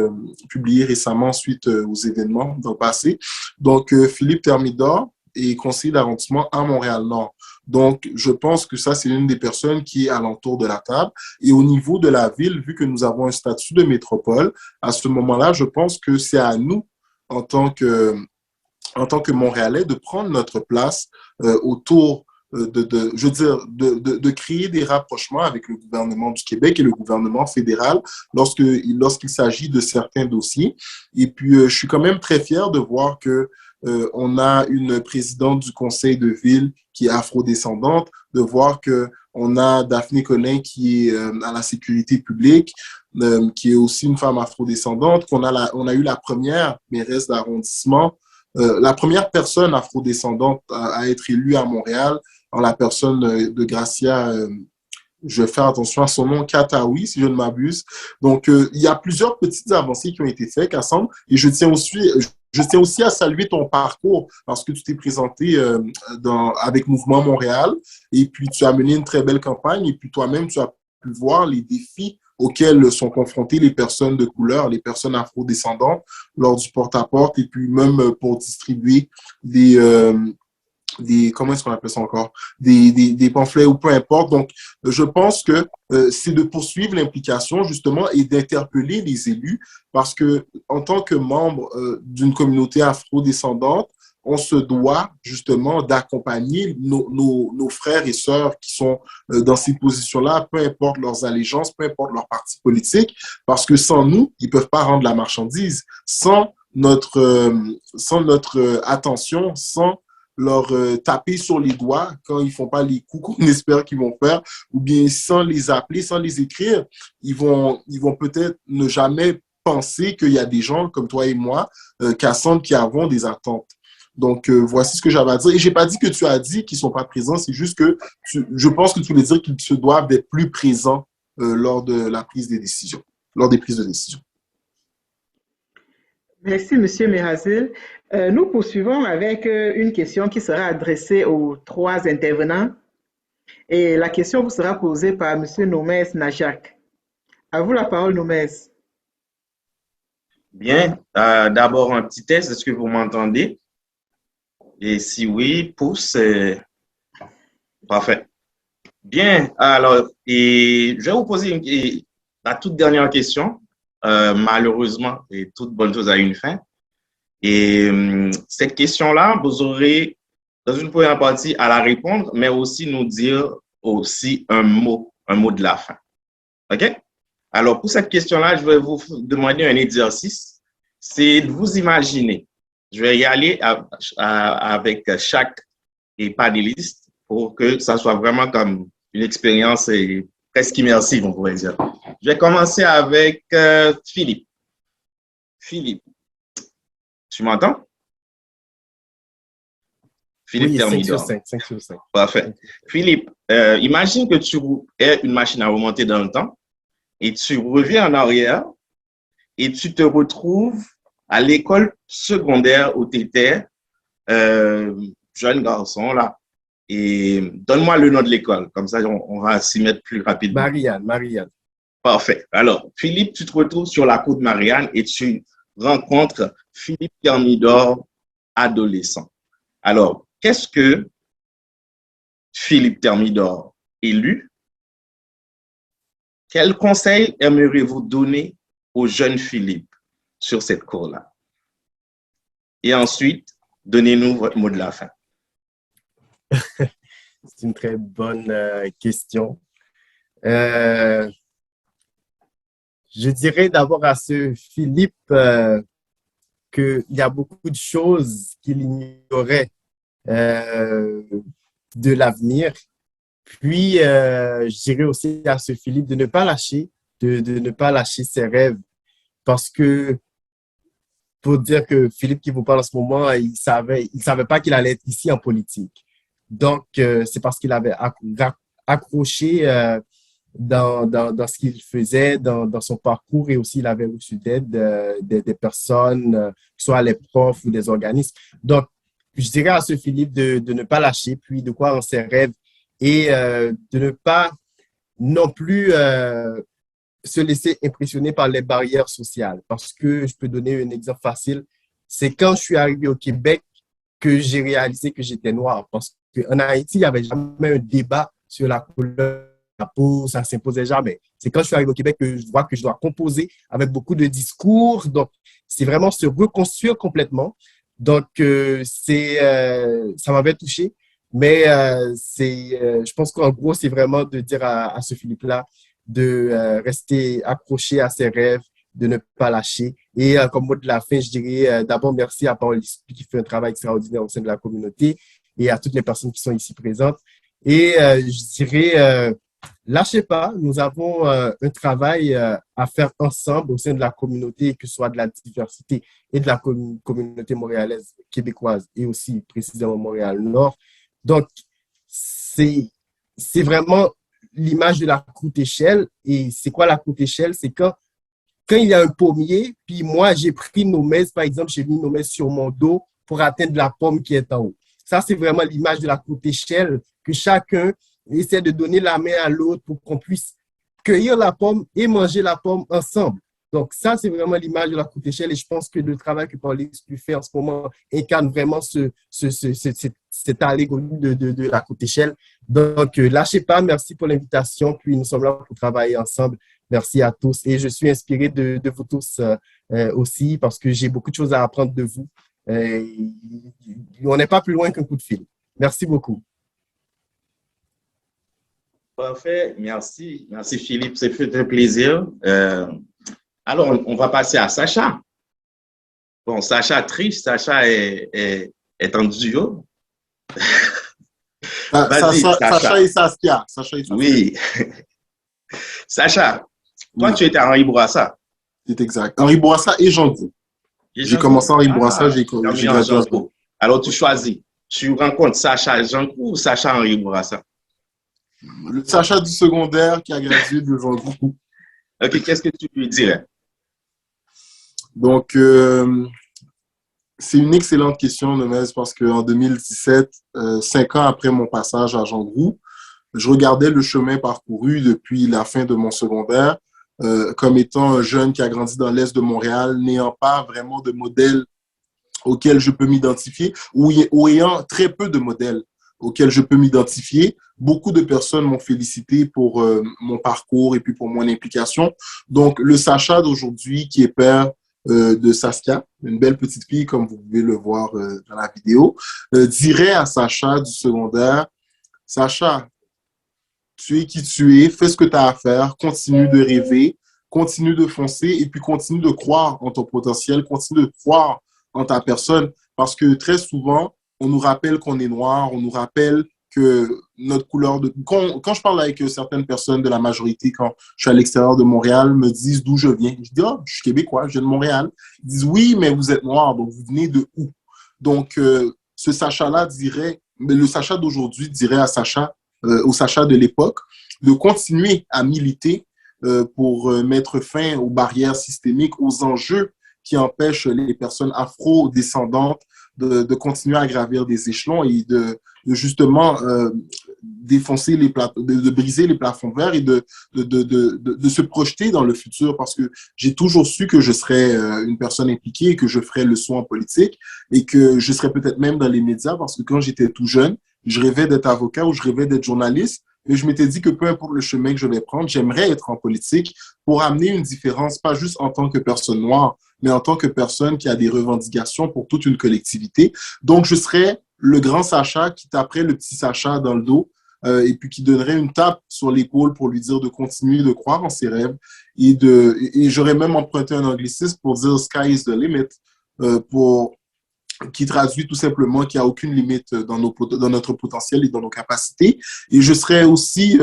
publié récemment suite aux événements dans le passé. Donc, Philippe Thermidor est conseiller d'arrondissement à Montréal-Nord. Donc, je pense que ça, c'est l'une des personnes qui est alentour de la table. Et au niveau de la ville, vu que nous avons un statut de métropole, à ce moment-là, je pense que c'est à nous, en tant que Montréalais, de prendre notre place autour de créer des rapprochements avec le gouvernement du Québec et le gouvernement fédéral lorsqu'il s'agit de certains dossiers. Et puis, je suis quand même très fier de voir que on a une présidente du conseil de ville qui est afrodescendante, de voir qu'on a Daphné Collin qui est à la sécurité publique, qui est aussi une femme afrodescendante, on a eu la première mairesse d'arrondissement, la première personne afrodescendante à être élue à Montréal, en la personne de Gracia, je vais faire attention à son nom, Kataoui, si je ne m'abuse. Donc, il y a plusieurs petites avancées qui ont été faites, Cassandre, et je tiens aussi à saluer ton parcours parce que tu t'es présenté avec Mouvement Montréal et puis tu as mené une très belle campagne et puis toi-même, tu as pu voir les défis auxquels sont confrontées les personnes de couleur, les personnes afrodescendantes lors du porte-à-porte et puis même pour distribuer comment est-ce qu'on appelle ça encore? Des pamphlets ou peu importe. Donc, je pense que c'est de poursuivre l'implication, justement, et d'interpeller les élus parce que, en tant que membre d'une communauté afro-descendante, on se doit, justement, d'accompagner nos frères et sœurs qui sont dans ces positions-là, peu importe leurs allégeances, peu importe leur parti politique, parce que sans nous, ils ne peuvent pas rendre la marchandise. Sans notre attention, sans leur taper sur les doigts quand ils font pas les coups qu'on espère qu'ils vont faire, ou bien sans les appeler, sans les écrire, ils vont peut-être ne jamais penser qu'il y a des gens comme toi et moi, Cassandre, qui avons des attentes. Donc, voici ce que j'avais à dire. Et j'ai pas dit que tu as dit qu'ils sont pas présents, c'est juste que je pense que tu voulais dire qu'ils se doivent d'être plus présents lors de la prise des décisions, lors des prises de décision. Merci, Monsieur Mérazil. Nous poursuivons avec une question qui sera adressée aux 3 intervenants. Et la question vous sera posée par Monsieur Nomès Najak. À vous la parole, Nomès. Bien. D'abord, un petit test. Est-ce que vous m'entendez? Et si oui, pouce. Parfait. Bien. Alors, et je vais vous poser la toute dernière question. Malheureusement, et toute bonne chose a une fin. Et cette question-là, vous aurez, dans une première partie, à la répondre, mais aussi nous dire aussi un mot de la fin. OK? Alors, pour cette question-là, je vais vous demander un exercice. C'est de vous imaginer. Je vais y aller avec chaque panéliste pour que ça soit vraiment comme une expérience presque immersive, on pourrait dire. Je vais commencer avec Philippe. Philippe, tu m'entends? Philippe Thermidor. 5 sur 5. Parfait. Philippe, imagine que tu es une machine à remonter dans le temps et tu reviens en arrière et tu te retrouves à l'école secondaire où tu étais, jeune garçon, là. Et donne-moi le nom de l'école, comme ça on va s'y mettre plus rapidement. Marianne. Parfait. Alors, Philippe, tu te retrouves sur la côte Marianne et tu rencontres Philippe Thermidor, adolescent. Alors, qu'est-ce que Philippe Thermidor élu? Quel conseil aimeriez-vous donner au jeune Philippe sur cette cour-là? Et ensuite, donnez-nous votre mot de la fin. C'est une très bonne question. Je dirais d'abord à ce Philippe qu'il y a beaucoup de choses qu'il ignorait de l'avenir. Puis, je dirais aussi à ce Philippe de ne pas lâcher, de ne pas lâcher ses rêves. Parce que, pour dire que Philippe qui vous parle en ce moment, il savait pas qu'il allait être ici en politique. Donc, c'est parce qu'il avait accroché dans ce qu'il faisait, dans son parcours, et aussi il avait reçu d'aide des personnes, que ce soit les profs ou des organismes. Donc, je dirais à ce Philippe de ne pas lâcher, puis de croire en ses rêves et de ne pas non plus se laisser impressionner par les barrières sociales. Parce que je peux donner un exemple facile, c'est quand je suis arrivé au Québec que j'ai réalisé que j'étais noir. Parce qu'en Haïti, il n'y avait jamais un débat sur la couleur de la peau, ça ne s'imposait jamais. C'est quand je suis arrivé au Québec que je vois que je dois composer avec beaucoup de discours. Donc, c'est vraiment se reconstruire complètement. Donc, ça m'avait touché. Mais je pense qu'en gros, c'est vraiment de dire à ce Philippe-là de rester accroché à ses rêves, de ne pas lâcher. Et comme mot de la fin, je dirais d'abord merci à Parole d'Esprit qui fait un travail extraordinaire au sein de la communauté et à toutes les personnes qui sont ici présentes. Et je dirais, lâchez pas, nous avons un travail à faire ensemble au sein de la communauté, que ce soit de la diversité et de la communauté montréalaise, québécoise et aussi précisément Montréal-Nord. Donc, c'est vraiment l'image de la courte échelle. Et c'est quoi la courte échelle? C'est quand il y a un pommier, puis moi, j'ai pris nos messes, par exemple, j'ai mis nos messes sur mon dos pour atteindre la pomme qui est en haut. Ça, c'est vraiment l'image de la courte échelle, que chacun essaie de donner la main à l'autre pour qu'on puisse cueillir la pomme et manger la pomme ensemble. Donc, ça, c'est vraiment l'image de la courte échelle et je pense que le travail que Parole d'Esprit fait en ce moment incarne vraiment cette allégorie de la courte échelle. Donc, lâchez pas, merci pour l'invitation, puis nous sommes là pour travailler ensemble. Merci à tous et je suis inspiré de vous tous aussi parce que j'ai beaucoup de choses à apprendre de vous. On n'est pas plus loin qu'un coup de fil. Merci beaucoup. Parfait, merci. Merci Philippe, c'est fait un plaisir. Alors, on va passer à Sacha. Bon, Sacha triche, Sacha est en duo. Sacha et Saskia. Oui. Sacha, toi, tu étais à Henri Bourassa. C'est exact. Henri Bourassa et Jean Gros. J'ai commencé Henri Bourassa, j'ai gradué. Alors, tu choisis. Tu rencontres Sacha Jean Gros ou Sacha Henri Bourassa? Le Sacha du secondaire qui a gradué de Jean Gros. OK, qu'est-ce que tu lui dirais? Donc, c'est une excellente question, Nemez, parce qu'en 2017, 5 ans après mon passage à Jean Gros, je regardais le chemin parcouru depuis la fin de mon secondaire comme étant un jeune qui a grandi dans l'Est de Montréal, n'ayant pas vraiment de modèle auquel je peux m'identifier ou ayant très peu de modèles auxquels je peux m'identifier. Beaucoup de personnes m'ont félicité pour mon parcours et puis pour mon implication. Donc, le Sacha d'aujourd'hui qui est père de Saskia, une belle petite fille comme vous pouvez le voir dans la vidéo, dirait à Sacha du secondaire, Sacha, tu es qui tu es, fais ce que tu as à faire, continue de rêver, continue de foncer et puis continue de croire en ton potentiel, continue de croire en ta personne parce que très souvent, on nous rappelle qu'on est noir, on nous rappelle que notre couleur de... Quand je parle avec certaines personnes de la majorité, quand je suis à l'extérieur de Montréal, me disent d'où je viens. Je dis, je suis québécois, je viens de Montréal. Ils disent, oui, mais vous êtes noir, donc vous venez de où? Donc, ce Sacha-là dirait, mais le Sacha d'aujourd'hui dirait à Sacha, au Sacha de l'époque, de continuer à militer pour mettre fin aux barrières systémiques, aux enjeux qui empêche les personnes afro-descendantes de continuer à gravir des échelons et de justement défoncer de briser les plafonds verts et de se projeter dans le futur, parce que j'ai toujours su que je serais une personne impliquée et que je ferais le saut en politique et que je serais peut-être même dans les médias, parce que quand j'étais tout jeune, je rêvais d'être avocat ou je rêvais d'être journaliste. Et je m'étais dit que peu importe le chemin que je vais prendre, j'aimerais être en politique pour amener une différence, pas juste en tant que personne noire, mais en tant que personne qui a des revendications pour toute une collectivité. Donc, je serais le grand Sacha qui taperait le petit Sacha dans le dos et puis qui donnerait une tape sur l'épaule pour lui dire de continuer de croire en ses rêves. Et j'aurais même emprunté un anglicisme pour dire « sky is the limit », qui traduit tout simplement qu'il n'y a aucune limite dans notre potentiel et dans nos capacités. Et je serais aussi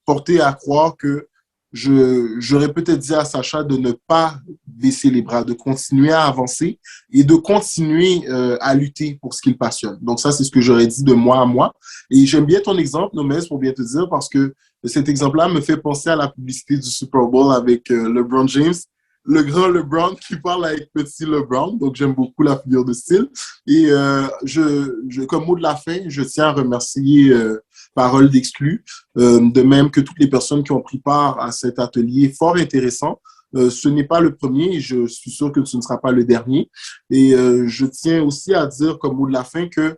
porté à croire que j'aurais peut-être dit à Sacha de ne pas baisser les bras, de continuer à avancer et de continuer à lutter pour ce qu'il passionne. Donc ça, c'est ce que j'aurais dit de moi à moi. Et j'aime bien ton exemple, Nomès, pour bien te dire, parce que cet exemple-là me fait penser à la publicité du Super Bowl avec LeBron James, le grand LeBron qui parle avec petit LeBron. Donc, j'aime beaucoup la figure de style. Et comme mot de la fin, je tiens à remercier Parole d'Exclus, de même que toutes les personnes qui ont pris part à cet atelier fort intéressant. Ce n'est pas le premier, je suis sûr que ce ne sera pas le dernier. Et je tiens aussi à dire comme mot de la fin que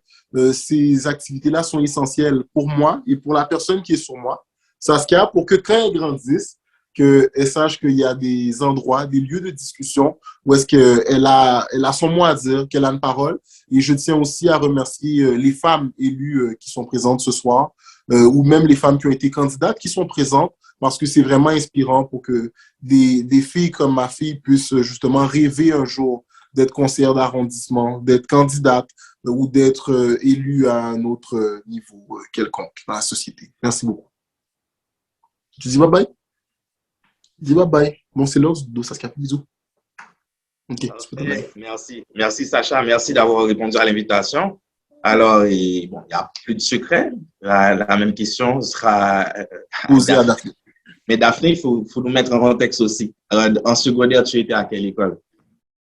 ces activités-là sont essentielles pour moi et pour la personne qui est sur moi, Saskia, pour que quand elle grandisse, qu'elle sache qu'il y a des endroits, des lieux de discussion où est-ce qu'elle a son mot à dire, qu'elle a une parole. Et je tiens aussi à remercier les femmes élues qui sont présentes ce soir, ou même les femmes qui ont été candidates qui sont présentes, parce que c'est vraiment inspirant pour que des filles comme ma fille puissent justement rêver un jour d'être conseillère d'arrondissement, d'être candidate ou d'être élue à un autre niveau quelconque dans la société. Merci beaucoup. Tu dis bye-bye? Dis bye-bye. Bon, c'est l'heure de Saskia. Bisous. Okay, merci. Merci, Sacha. Merci d'avoir répondu à l'invitation. Alors, bon, il n'y a plus de secret. La même question sera posée à Daphné. Mais Daphné, il faut nous mettre en contexte aussi. Alors, en secondaire, tu étais à quelle école?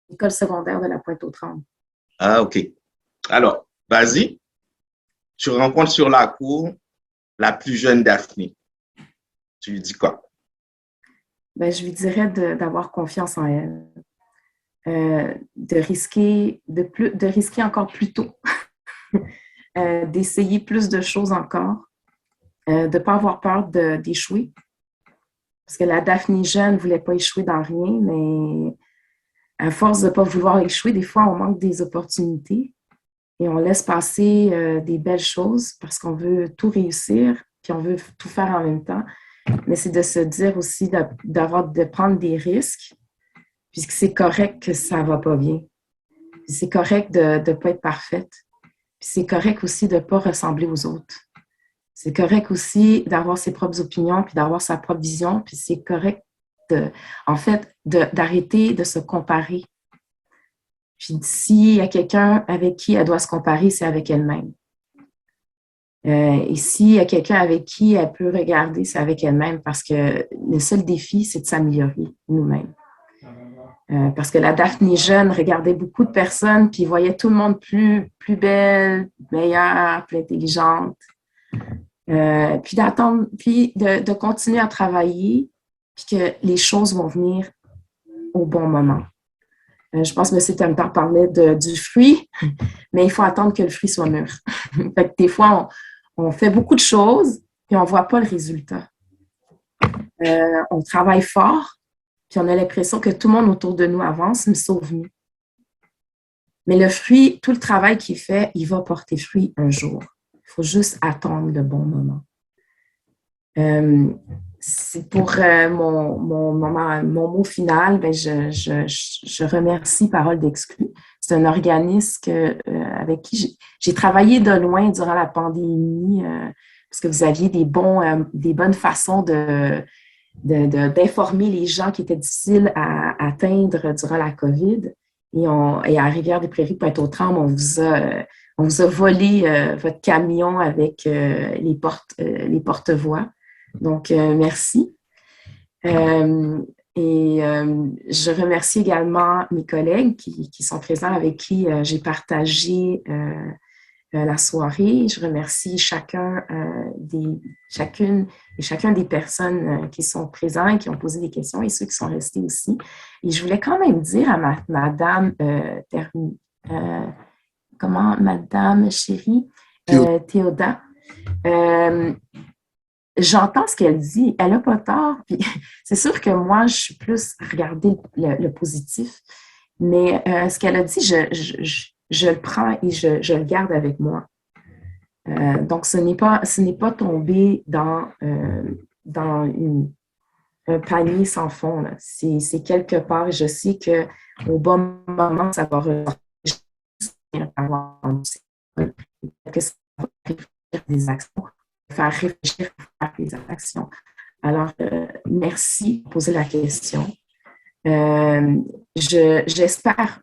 École secondaire de la Pointe-aux-Trembles. Ah, OK. Alors, vas-y. Tu rencontres sur la cour la plus jeune Daphné. Tu lui dis quoi? Ben, je lui dirais d'avoir confiance en elle, de risquer encore plus tôt, d'essayer plus de choses encore, de ne pas avoir peur d'échouer. Parce que la Daphné jeune ne voulait pas échouer dans rien, mais à force de ne pas vouloir échouer, des fois, on manque des opportunités et on laisse passer des belles choses parce qu'on veut tout réussir puis on veut tout faire en même temps. Mais c'est de se dire aussi de prendre des risques, puisque c'est correct que ça ne va pas bien. Puis c'est correct de ne pas être parfaite. Puis c'est correct aussi de ne pas ressembler aux autres. C'est correct aussi d'avoir ses propres opinions, puis d'avoir sa propre vision. Puis c'est correct, d'arrêter de se comparer. Puis s'il y a quelqu'un avec qui elle doit se comparer, c'est avec elle-même. Et s'il y a quelqu'un avec qui elle peut regarder, c'est avec elle-même, parce que le seul défi, c'est de s'améliorer nous-mêmes. Parce que la Daphné jeune regardait beaucoup de personnes, puis voyait tout le monde plus belle, meilleure, plus intelligente. Puis d'attendre, puis de continuer à travailler, puis que les choses vont venir au bon moment. Je pense que M. Temtar parlait du fruit, mais il faut attendre que le fruit soit mûr. Fait que des fois, on fait beaucoup de choses, puis on ne voit pas le résultat. On travaille fort, puis on a l'impression que tout le monde autour de nous avance, mais sauf nous. Mais le fruit, tout le travail qu'il fait, il va porter fruit un jour. Il faut juste attendre le bon moment. C'est pour mon mot final, ben je remercie Parole d'Exclus. C'est un organisme avec qui j'ai travaillé de loin durant la pandémie parce que vous aviez des bonnes façons d'informer les gens qui étaient difficiles à atteindre durant la COVID. Et à Rivière-des-Prairies, Pointe-aux-Trembles, on vous a volé votre camion avec les porte-voix. Donc, merci. Et je remercie également mes collègues qui sont présents, avec qui j'ai partagé la soirée. Je remercie chacune et chacun des personnes qui sont présents, qui ont posé des questions, et ceux qui sont restés aussi. Et je voulais quand même dire à Madame Madame chérie Théoda, j'entends ce qu'elle dit, elle n'a pas tort, puis c'est sûr que moi, je suis plus à regarder le positif, mais ce qu'elle a dit, je le prends et je le garde avec moi. Donc, ce n'est pas tomber dans un panier sans fond. C'est quelque part, et je sais qu'au bon moment, ça va ressortir que ça va réfléchir des actions, faire réfléchir à faire des actions. Alors, merci de poser la question. J'espère,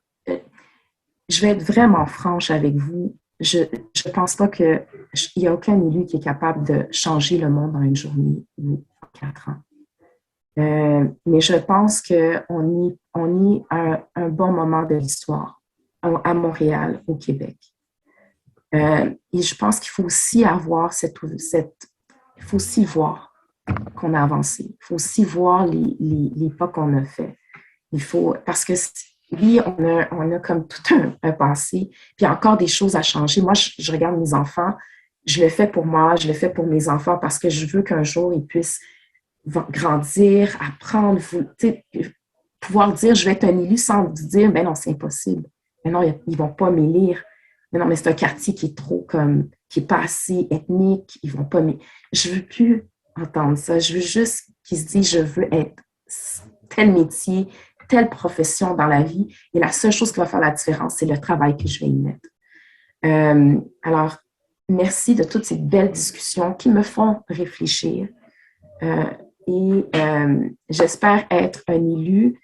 je vais être vraiment franche avec vous. Je ne pense pas qu'il y a aucun élu qui est capable de changer le monde en une journée ou en 4 ans. Mais je pense qu'on est à un bon moment de l'histoire à Montréal, au Québec. Et je pense qu'il faut aussi avoir il faut aussi voir qu'on a avancé. Il faut aussi voir les pas qu'on a fait. Parce que oui, on a comme tout un passé, puis il y a encore des choses à changer. Moi, je regarde mes enfants, je le fais pour moi, je le fais pour mes enfants parce que je veux qu'un jour, ils puissent grandir, apprendre, pouvoir dire, je vais être un élu sans dire, ben non, c'est impossible. Mais non, ils ne vont pas m'élire. Mais non, mais c'est un quartier qui est trop qui est pas assez ethnique, ils vont pas je veux plus entendre ça. Je veux juste qu'ils se disent, je veux être tel métier, telle profession dans la vie, et la seule chose qui va faire la différence, c'est le travail que je vais y mettre. Alors, merci de toutes ces belles discussions qui me font réfléchir. Et j'espère être un élu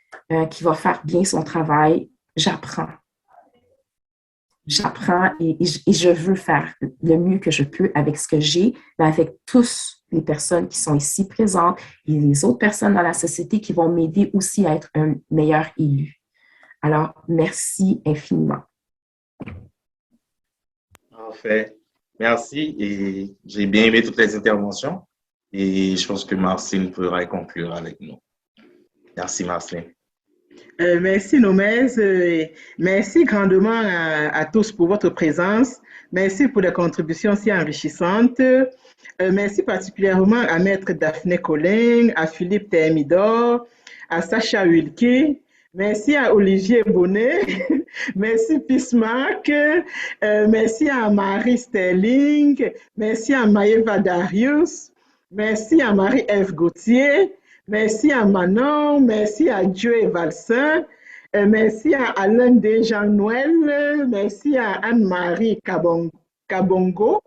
qui va faire bien son travail. J'apprends et je veux faire le mieux que je peux avec ce que j'ai, mais avec tous les personnes qui sont ici présentes et les autres personnes dans la société qui vont m'aider aussi à être un meilleur élu. Alors, merci infiniment. Parfait. Merci. Et j'ai bien aimé toutes les interventions. Et je pense que Marceline pourra conclure avec nous. Merci, Marceline. Merci, Nomez. Merci grandement à tous pour votre présence. Merci pour les contributions si enrichissantes. Merci particulièrement à Maître Daphné Collin, à Philippe Thermidor, à Sacha Wilkie. Merci à Olivier Bonnet. Merci Pismark. Merci à Marie Sterling. Merci à Maëva Darius. Merci à Marie-Ève Gauthier. Merci à Manon, merci à Dieu Valsin, merci à Alain Desjean-Noël, merci à Anne-Marie Kabongo,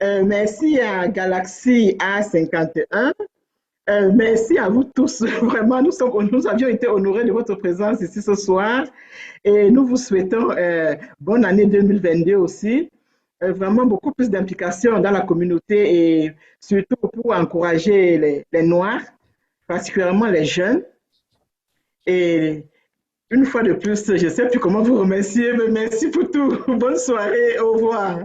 merci à Galaxy A51, merci à vous tous. Vraiment, nous avions été honorés de votre présence ici ce soir et nous vous souhaitons bonne année 2022 aussi. Vraiment beaucoup plus d'implication dans la communauté et surtout pour encourager les Noirs, particulièrement les jeunes. Et une fois de plus, je ne sais plus comment vous remercier, mais merci pour tout. Bonne soirée, au revoir.